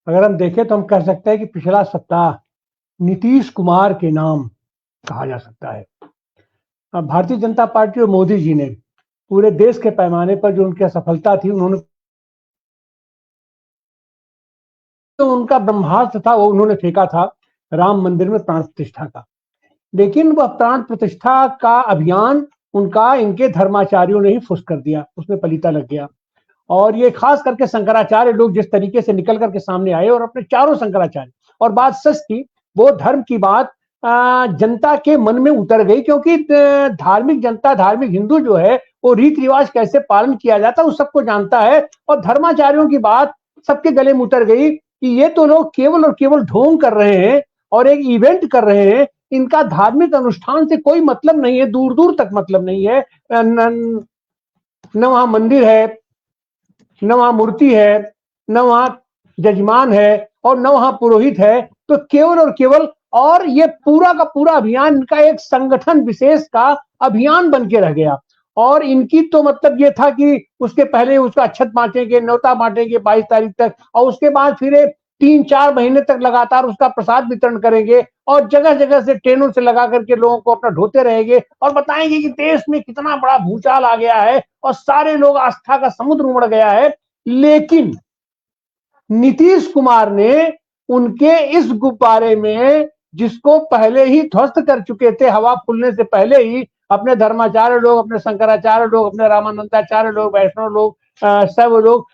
Speaker 7: अगर हम देखें तो हम कह सकते हैं कि पिछला सप्ताह नीतीश कुमार के नाम कहा जा सकता है। भारतीय जनता पार्टी और मोदी जी ने पूरे देश के पैमाने पर जो उनकी असफलता थी, उन्होंने तो उनका ब्रह्मास्त्र था वो उन्होंने फेंका था राम मंदिर में प्राण प्रतिष्ठा का। लेकिन वह प्राण प्रतिष्ठा का अभियान उनका इनके धर्माचार्यों ने ही फुस कर दिया, उसमें पलीता लग गया। और ये खास करके शंकराचार्य लोग जिस तरीके से निकल करके सामने आए और अपने चारों शंकराचार्य, और बात सच थी, वो धर्म की बात जनता के मन में उतर गई, क्योंकि धार्मिक जनता, धार्मिक हिंदू जो है वो रीति रिवाज कैसे पालन किया जाता है वो सबको जानता है। और धर्माचार्यों की बात सबके गले में उतर गई कि ये तो लोग केवल और केवल ढोंग कर रहे हैं और एक इवेंट कर रहे हैं, इनका धार्मिक अनुष्ठान से कोई मतलब नहीं है, दूर दूर तक मतलब नहीं है। न वहां मंदिर है, न वहां मूर्ति है, न वहां जजमान है और न वहां पुरोहित है, तो केवल और केवल, और ये पूरा का पूरा अभियान इनका एक संगठन विशेष का अभियान बन के रह गया। और इनकी तो मतलब ये था कि उसके पहले उसका अक्षत बांटेंगे, न्योता बांटेंगे 22 तारीख तक, और उसके बाद फिर 3-4 महीने तक लगातार उसका प्रसाद वितरण करेंगे और जगह जगह से ट्रेनों से लगा करके लोगों को अपना ढोते रहेंगे और बताएंगे कि देश में कितना बड़ा भूचाल आ गया है और सारे लोग आस्था का समुद्र उमड़ गया है। लेकिन नीतीश कुमार ने उनके इस गुब्बारे में, जिसको पहले ही ध्वस्त कर चुके थे हवा फूलने से पहले ही, अपने धर्माचार्य लोग, अपने शंकराचार्य लोग, अपने रामानंदाचार्य लोग, वैष्णव लोग, सब लोग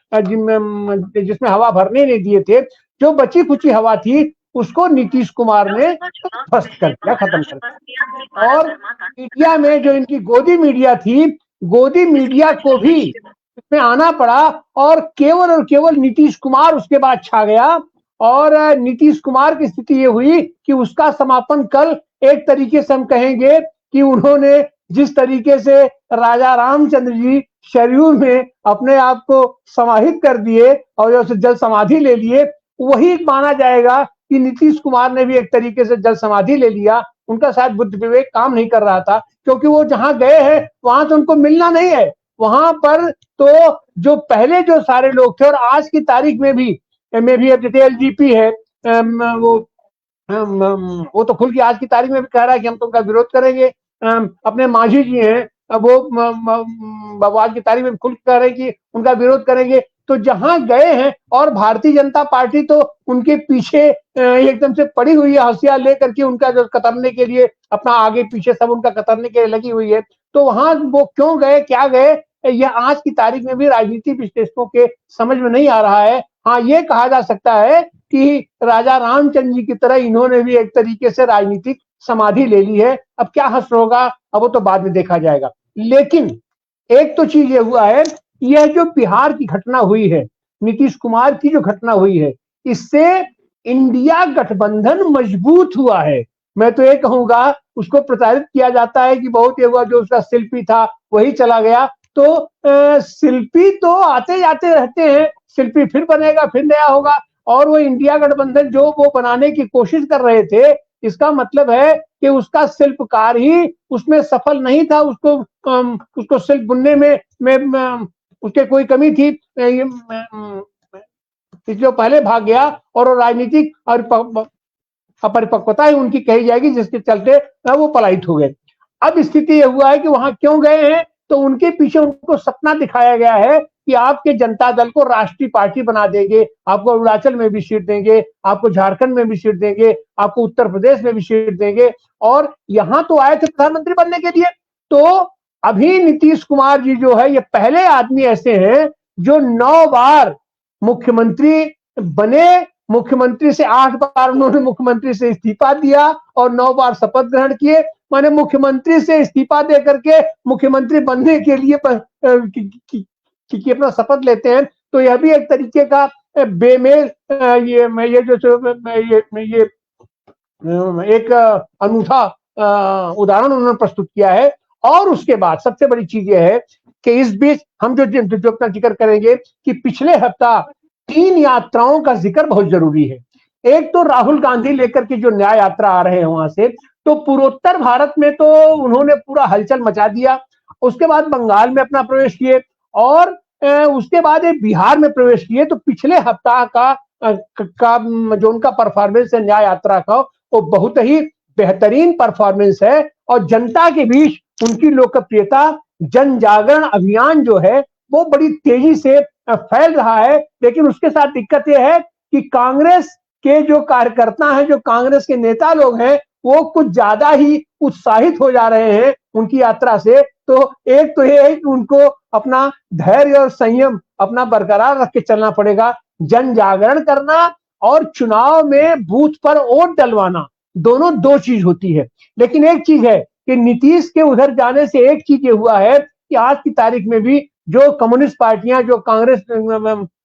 Speaker 7: जिसमें हवा भरने नहीं दिए थे, जो बची खुची हवा थी उसको नीतीश कुमार ने ध्वस्त कर दिया, खत्म कर दिया। और मीडिया में जो इनकी गोदी मीडिया थी, गोदी मीडिया को भी इसमें आना पड़ा और केवल नीतीश कुमार उसके बाद छा गया। और नीतीश कुमार की स्थिति ये हुई कि उसका समापन कल एक तरीके से हम कहेंगे कि उन्होंने जिस तरीके से राजा रामचंद्र जी सरयू में अपने आप को समाहित कर दिए और जल समाधि ले लिए, वही माना जाएगा कि नीतीश कुमार ने भी एक तरीके से जल समाधि ले लिया। उनका शायद बुद्धि विवेक काम नहीं कर रहा था, क्योंकि वो जहां गए हैं वहां तो उनको मिलना नहीं है। वहां पर तो जो पहले जो सारे लोग थे और आज की तारीख में भी अब जैसे एलजीपी है, वो तो खुल के आज की तारीख में भी कह रहा है कि हम तो उनका विरोध करेंगे। अपने मांझी जी हैं, वो आज की तारीख में खुल कह रहे हैं कि उनका विरोध करेंगे। तो जहां गए हैं, और भारतीय जनता पार्टी तो उनके पीछे एकदम से पड़ी हुई है, हंसिया लेकर के उनका जो कतरने के लिए, अपना आगे पीछे सब उनका कतरने के लिए लगी हुई है। तो वहां वो क्यों गए, क्या गए, यह आज की तारीख में भी राजनीति विश्लेषकों के समझ में नहीं आ रहा है। हाँ, ये कहा जा सकता है कि राजा रामचंद्र जी की तरह इन्होंने भी एक तरीके से राजनीतिक समाधि ले ली है। अब क्या हश्र होगा, अब वो तो बाद में देखा जाएगा। लेकिन एक तो चीज ये हुआ है, यह जो बिहार की घटना हुई है, नीतीश कुमार की जो घटना हुई है, इससे इंडिया गठबंधन मजबूत हुआ है। मैं तो ये कहूंगा, उसको प्रचारित किया जाता है कि बहुत ये हुआ, जो उसका शिल्पी था वही चला गया। तो शिल्पी तो आते जाते रहते हैं, शिल्पी फिर बनेगा, फिर नया होगा। और वो इंडिया गठबंधन जो वो बनाने की कोशिश कर रहे थे, इसका मतलब है कि उसका शिल्पकार ही उसमें सफल नहीं था। उसको शिल्प बुनने में उसके कोई कमी थी, इसलिए पहले भाग गया और वो राजनीतिक और अपरिपक्वता ही उनकी कही जाएगी, जिसके चलते वो पलायित हो गए। अब स्थिति ये हुआ है कि वहां क्यों गए हैं, तो उनके पीछे उनको सपना दिखाया गया है कि आपके जनता दल को राष्ट्रीय पार्टी बना देंगे, आपको अरुणाचल में भी सीट देंगे, आपको झारखंड में भी सीट देंगे, आपको उत्तर प्रदेश में भी सीट देंगे। और यहां तो आए थे प्रधानमंत्री बनने के लिए। तो अभी नीतीश कुमार जी जो है, ये पहले आदमी ऐसे हैं जो 9 बार मुख्यमंत्री बने, मुख्यमंत्री से 8 बार उन्होंने मुख्यमंत्री से इस्तीफा दिया और 9 बार शपथ ग्रहण किए। माने मुख्यमंत्री से इस्तीफा दे करके मुख्यमंत्री बनने के लिए कि अपना शपथ लेते हैं। तो यह भी एक तरीके का बेमेल, ये एक अनूठा उदाहरण उन्होंने प्रस्तुत किया है। और उसके बाद सबसे बड़ी चीज यह है कि इस बीच हम जो अपना जिक्र करेंगे कि पिछले हफ्ता 3 यात्राओं का जिक्र बहुत जरूरी है। एक तो राहुल गांधी लेकर के जो न्याय यात्रा आ रहे हैं वहां से, तो पूर्वोत्तर भारत में तो उन्होंने पूरा हलचल मचा दिया। उसके बाद बंगाल में अपना प्रवेश किए और उसके बाद बिहार में प्रवेश किए। तो पिछले हफ्ता का जो उनका परफॉर्मेंस है न्याय यात्रा का, वो बहुत ही बेहतरीन परफॉर्मेंस है और जनता के बीच उनकी लोकप्रियता, जन जागरण अभियान जो है वो बड़ी तेजी से फैल रहा है। लेकिन उसके साथ दिक्कत यह है कि कांग्रेस के जो कार्यकर्ता हैं, जो कांग्रेस के नेता लोग हैं, वो कुछ ज्यादा ही उत्साहित हो जा रहे हैं उनकी यात्रा से। तो एक तो ये है कि उनको अपना धैर्य और संयम अपना बरकरार रख के चलना पड़ेगा। जन जागरण करना और चुनाव में बूथ पर वोट डलवाना, दोनों 2 चीज होती है। लेकिन एक चीज है कि नीतीश के उधर जाने से एक चीज ये हुआ है कि आज की तारीख में भी जो कम्युनिस्ट पार्टियां, जो कांग्रेस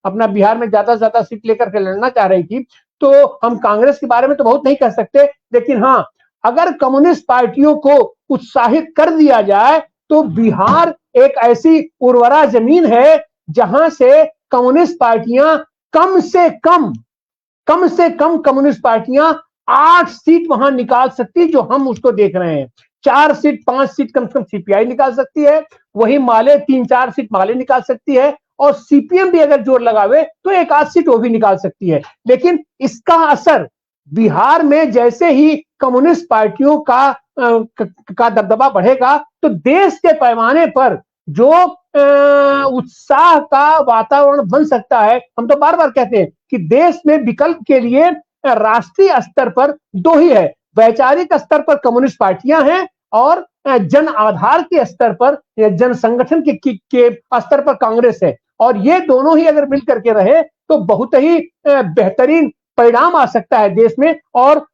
Speaker 7: अपना बिहार में ज्यादा से ज्यादा सीट लेकर के लड़ना चाह रही थी, तो हम कांग्रेस के बारे में तो बहुत नहीं कह सकते, लेकिन हाँ, अगर कम्युनिस्ट पार्टियों को उत्साहित कर दिया जाए तो बिहार एक ऐसी उर्वरा जमीन है जहां से कम्युनिस्ट पार्टियां कम से कम कम्युनिस्ट पार्टियां 8 सीट वहां निकाल सकती, जो हम उसको देख रहे हैं। 4 सीट 5 सीट कम से कम सीपीआई निकाल सकती है, वही माले 3-4 सीट माले निकाल सकती है और सीपीएम भी अगर जोर लगावे तो एक आध सीट वो भी निकाल सकती है। लेकिन इसका असर बिहार में जैसे ही कम्युनिस्ट पार्टियों का दबदबा बढ़ेगा तो देश के पैमाने पर जो उत्साह का वातावरण बन सकता है। हम तो बार बार कहते हैं कि देश में विकल्प के लिए राष्ट्रीय स्तर पर दो ही है, वैचारिक स्तर पर कम्युनिस्ट पार्टियां हैं और जन आधार के स्तर पर, जन संगठन के स्तर पर कांग्रेस है। और ये दोनों ही अगर मिल करके रहे तो बहुत ही बेहतरीन परिणाम आ सकता है देश में, और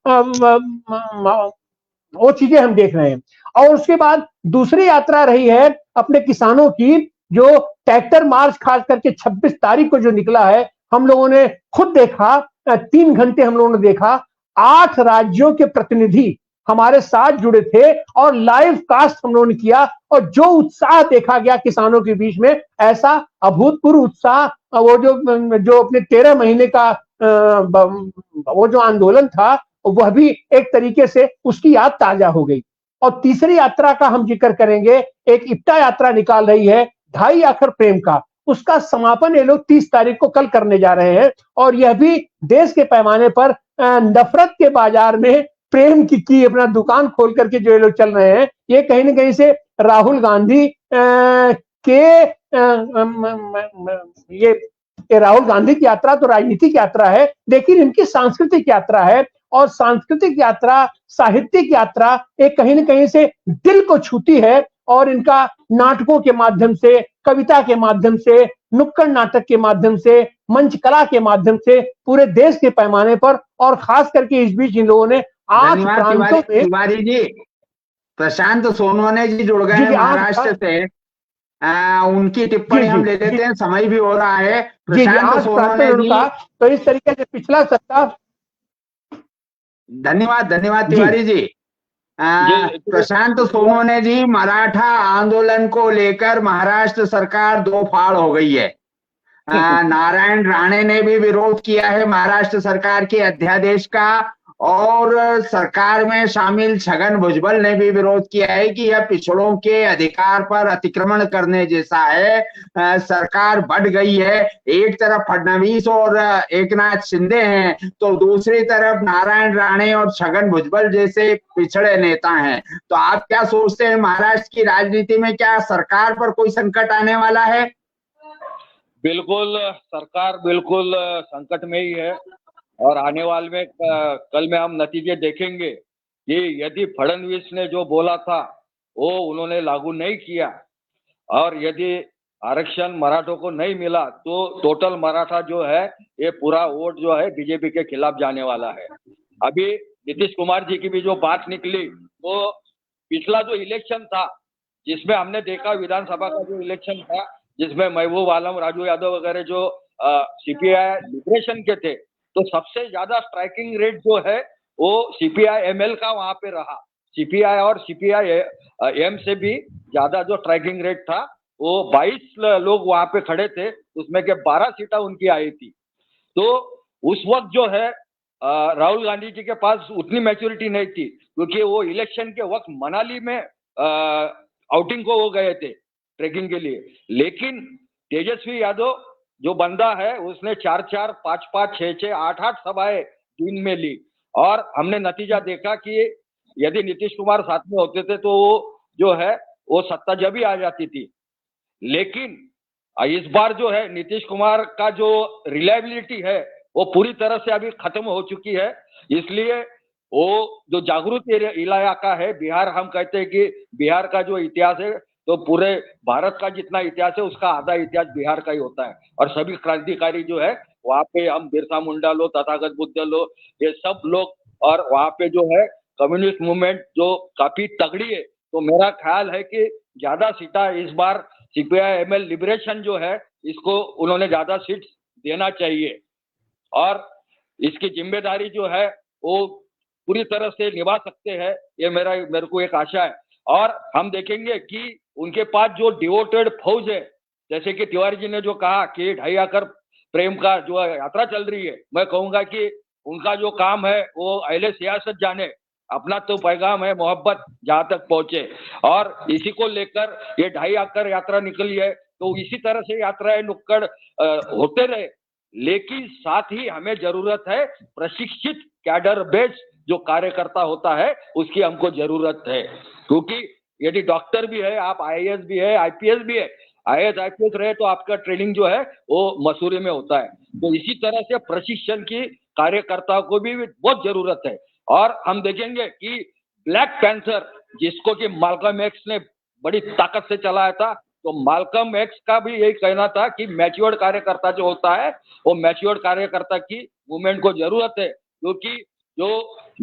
Speaker 7: वो चीजें हम देख रहे हैं। और उसके बाद दूसरी यात्रा रही है अपने किसानों की, जो ट्रैक्टर मार्च खास करके 26 तारीख को जो निकला है, हम लोगों ने खुद देखा, 3 घंटे हम लोगों ने देखा, 8 राज्यों के प्रतिनिधि हमारे साथ जुड़े थे और लाइव कास्ट हम लोगों ने किया। और जो उत्साह देखा गया किसानों के बीच में, ऐसा अभूतपूर्व उत्साह, वो जो अपने 13 महीने का वो जो आंदोलन था वह भी एक तरीके से उसकी याद ताजा हो गई। और तीसरी यात्रा का हम जिक्र करेंगे, एक इप्टा यात्रा निकाल रही है 2.5 आखर प्रेम का, उसका समापन ये लोग 30 तारीख को कल करने जा रहे हैं। और यह भी देश के पैमाने पर नफरत के बाजार में प्रेम की अपना दुकान खोल करके जो ये लोग चल रहे हैं, ये कहीं ना कहीं से राहुल गांधी ये राहुल गांधी की यात्रा तो राजनीतिक यात्रा है, लेकिन इनकी सांस्कृतिक यात्रा है। और सांस्कृतिक यात्रा, साहित्यिक यात्रा एक कहीं ना कहीं से दिल को छूती है। और इनका नाटकों के माध्यम से, कविता के माध्यम से, नुक्कड़ नाटक के माध्यम से, मंच कला के माध्यम से पूरे देश के पैमाने पर, और खास करके इस बीच इन लोगों ने 8 प्रांतों में।
Speaker 1: तिवारी जी, प्रशांत सोनवने जी जुड़ गए हैं महाराष्ट्र से, उनकी टिप्पणी हम ले लेते हैं, समय भी हो रहा है। प्रशांत सोनवने जी,
Speaker 7: तो इस तरीके से पिछला सप्ताह।
Speaker 1: धन्यवाद तिवारी जी। प्रशांत सोनवने जी, मराठा आंदोलन को लेकर महाराष्ट्र सरकार दो फाड़ हो गई है। नारायण राणे ने भी विरोध किया है महाराष्ट्र सरकार के अध्यादेश का, और सरकार में शामिल छगन भुजबल ने भी विरोध किया है कि यह पिछड़ों के अधिकार पर अतिक्रमण करने जैसा है। सरकार बढ़ गई है, एक तरफ फडणवीस और एकनाथ शिंदे हैं, तो दूसरी तरफ नारायण राणे और छगन भुजबल जैसे पिछड़े नेता हैं। तो आप क्या सोचते हैं, महाराष्ट्र की राजनीति में क्या सरकार पर कोई संकट आने वाला है?
Speaker 8: बिल्कुल, सरकार बिल्कुल संकट में ही है, और आने वाले में कल में हम नतीजे देखेंगे कि यदि फडणवीस ने जो बोला था वो उन्होंने लागू नहीं किया, और यदि आरक्षण मराठों को नहीं मिला तो टोटल मराठा जो है ये पूरा वोट जो है बीजेपी के खिलाफ जाने वाला है। अभी नीतीश कुमार जी की भी जो बात निकली, वो पिछला जो इलेक्शन था जिसमें हमने देखा, विधानसभा का जो इलेक्शन था जिसमें महबूब आलम, राजू यादव वगैरह जो सीपीआई लिबरेशन के थे, तो सबसे ज्यादा स्ट्राइकिंग रेट जो है वो सीपीआई एमएल का वहां पे रहा। सीपीआई और सीपीआई एम से भी ज्यादा जो स्ट्राइकिंग रेट था वो 22 लोग वहां पे खड़े थे, उसमें के 12 सीटें उनकी आई थी। तो उस वक्त जो है राहुल गांधी जी के पास उतनी मैच्योरिटी नहीं थी, क्योंकि वो इलेक्शन के वक्त मनाली में आउटिंग को वो गए थे ट्रैकिंग के लिए। लेकिन तेजस्वी यादव जो बंदा है उसने 4-4, 5-5, 6-6, 8-8 सभाएं दिन में ली, और हमने नतीजा देखा कि यदि नीतीश कुमार साथ में होते थे तो वो जो है वो सत्ता जब ही आ जाती थी। लेकिन इस बार जो है नीतीश कुमार का जो रिलायबिलिटी है वो पूरी तरह से अभी खत्म हो चुकी है। इसलिए वो जो जागरूक इलाका है बिहार, हम कहते हैं कि बिहार का जो इतिहास है तो पूरे भारत का जितना इतिहास है उसका आधा इतिहास बिहार का ही होता है। और सभी क्रांतिकारी जो है वहाँ पे, हम बिरसा मुंडा लो, तथागत बुद्ध लो, ये सब लोग, और वहाँ पे जो है कम्युनिस्ट मूवमेंट जो काफी तगड़ी है। तो मेरा ख्याल है कि ज्यादा सीटा इस बार सीपीआई एमएल लिबरेशन जो है इसको उन्होंने ज्यादा सीट देना चाहिए, और इसकी जिम्मेदारी जो है वो पूरी तरह से निभा सकते हैं, ये मेरे को एक आशा है। और हम देखेंगे कि उनके पास जो डिवोटेड फौज है, जैसे कि तिवारी जी ने जो कहा कि 2.5 आखर प्रेम का जो यात्रा चल रही है, मैं कहूंगा कि उनका जो काम है वो अहले सियासत जाने, अपना तो पैगाम है मोहब्बत जहां तक पहुंचे, और इसी को लेकर ये 2.5 आखर यात्रा निकली है। तो इसी तरह से यात्राएं नुक्कड़ होते रहे, लेकिन साथ ही हमें जरूरत है प्रशिक्षित कैडर बेस जो कार्यकर्ता होता है उसकी हमको जरूरत है। क्योंकि यदि डॉक्टर भी है, आप आईएएस भी है, आईपीएस भी है, आईएएस आईपीएस रहे तो आपका ट्रेनिंग जो है वो मसूरी में होता है। तो इसी तरह से प्रशिक्षण की कार्यकर्ताओं को भी बहुत जरूरत है। और हम देखेंगे कि ब्लैक पैंथर जिसको कि माल्कम एक्स ने बड़ी ताकत से चलाया था, तो माल्कम एक्स का भी यही कहना था कि मैच्योर्ड कार्यकर्ता जो होता है वो मैच्योर्ड कार्यकर्ता की मूवमेंट को जरूरत है। क्योंकि जो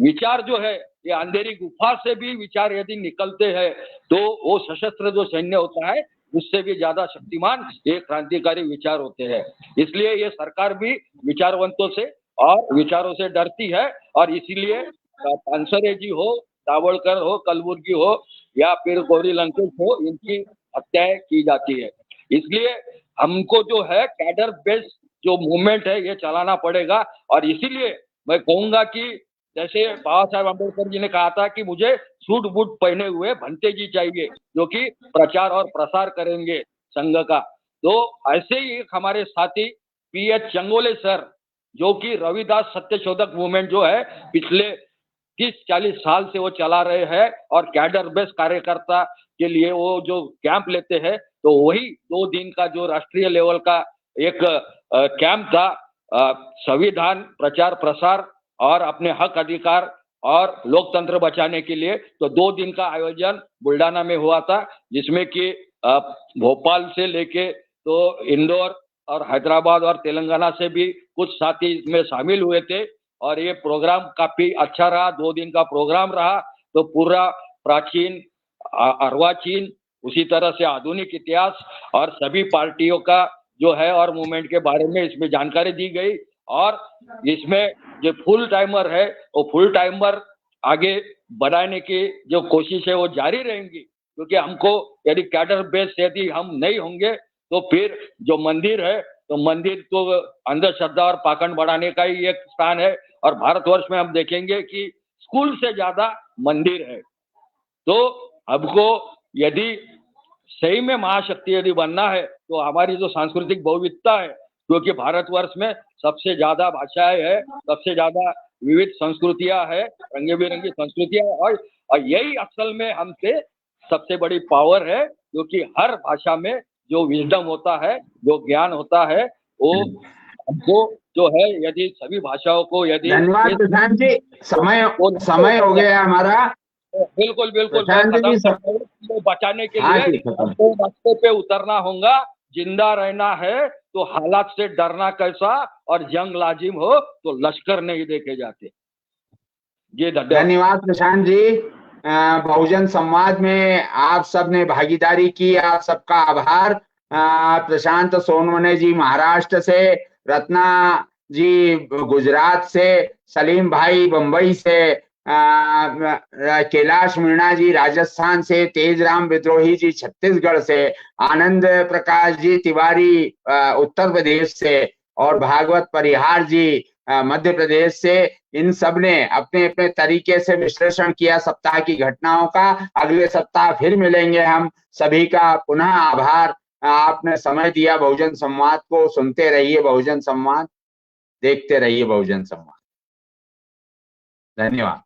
Speaker 8: विचार जो है ये अंधेरी गुफा से भी विचार यदि निकलते हैं तो वो सशस्त्र जो सैन्य होता है उससे भी ज्यादा शक्तिमान ये क्रांतिकारी विचार होते हैं। इसलिए ये सरकार भी विचारवंतों से और विचारों से डरती है और इसीलिए पानसरे जी हो, दावड़कर हो, कलबुर्गी हो या फिर गौरी लंकेश हो, इनकी हत्याएं की जाती है। इसलिए हमको जो है कैडर बेस्ड जो मूवमेंट है ये चलाना पड़ेगा। और इसीलिए मैं कहूंगा कि जैसे बाबा साहेब अम्बेडकर जी ने कहा था कि मुझे सूट बूट पहने हुए भंते जी चाहिए जो कि प्रचार और प्रसार करेंगे संघ का। तो ऐसे ही एक हमारे साथी पीएच चंगोले सर जो कि रविदास सत्यशोधक मूवमेंट जो है पिछले 30-40 साल से वो चला रहे हैं और कैडर बेस कार्यकर्ता के लिए वो जो कैंप लेते हैं, तो वही 2 दिन का जो राष्ट्रीय लेवल का एक कैंप था संविधान प्रचार प्रसार और अपने हक अधिकार और लोकतंत्र बचाने के लिए, तो 2 दिन का आयोजन बुल्डाना में हुआ था, जिसमें कि भोपाल से लेके तो इंदौर और हैदराबाद और तेलंगाना से भी कुछ साथी इसमें शामिल हुए थे। और ये प्रोग्राम काफी अच्छा रहा, 2 दिन का प्रोग्राम रहा। तो पूरा प्राचीन अर्वाचीन उसी तरह से आधुनिक इतिहास और सभी पार्टियों का जो है और मूवमेंट के बारे में इसमें जानकारी दी गई। और इसमें जो फुल टाइमर है वो फुल टाइमर आगे बढ़ाने की जो कोशिश है वो जारी रहेंगी। क्योंकि हमको यदि कैडर बेस यदि हम नहीं होंगे तो फिर जो मंदिर है तो मंदिर तो अंधश्रद्धा और पाखंड बढ़ाने का ही एक स्थान है। और भारतवर्ष में हम देखेंगे कि स्कूल से ज्यादा मंदिर है। तो हमको यदि सही में महाशक्ति यदि बनना है तो हमारी जो सांस्कृतिक बहुविधता है, क्योंकि भारतवर्ष में सबसे ज्यादा भाषाएं है, सबसे ज्यादा विविध संस्कृतियां है, रंगे बिरंगी संस्कृतियां, और यही असल में हमसे सबसे बड़ी पावर है। क्योंकि हर भाषा में जो विजडम होता है, जो ज्ञान होता है, वो हमको जो है यदि सभी भाषाओं को यदि
Speaker 1: धन्यवाद प्रशांत जी, समय हो गया हमारा।
Speaker 8: बिल्कुल बचाने के लिए हमको रास्ते पे उतरना होगा। जिंदा रहना है तो हालात से डरना कैसा, और जंग लाजिम हो तो लश्कर नहीं देखे जाते। जी
Speaker 1: धन्यवाद प्रशांत जी। बहुजन संवाद में आप सबने भागीदारी की, आप सबका आभार। प्रशांत सोनवने जी महाराष्ट्र से, रत्ना जी गुजरात से, सलीम भाई बंबई से, कैलाश मीणा जी राजस्थान से, तेजराम विद्रोही जी छत्तीसगढ़ से, आनंद प्रकाश जी तिवारी उत्तर प्रदेश से और भागवत परिहार जी मध्य प्रदेश से, इन सब ने अपने अपने तरीके से विश्लेषण किया सप्ताह की घटनाओं का। अगले सप्ताह फिर मिलेंगे हम। सभी का पुनः आभार, आपने समय दिया बहुजन संवाद को। सुनते रहिए बहुजन संवाद, देखते रहिए बहुजन संवाद। धन्यवाद।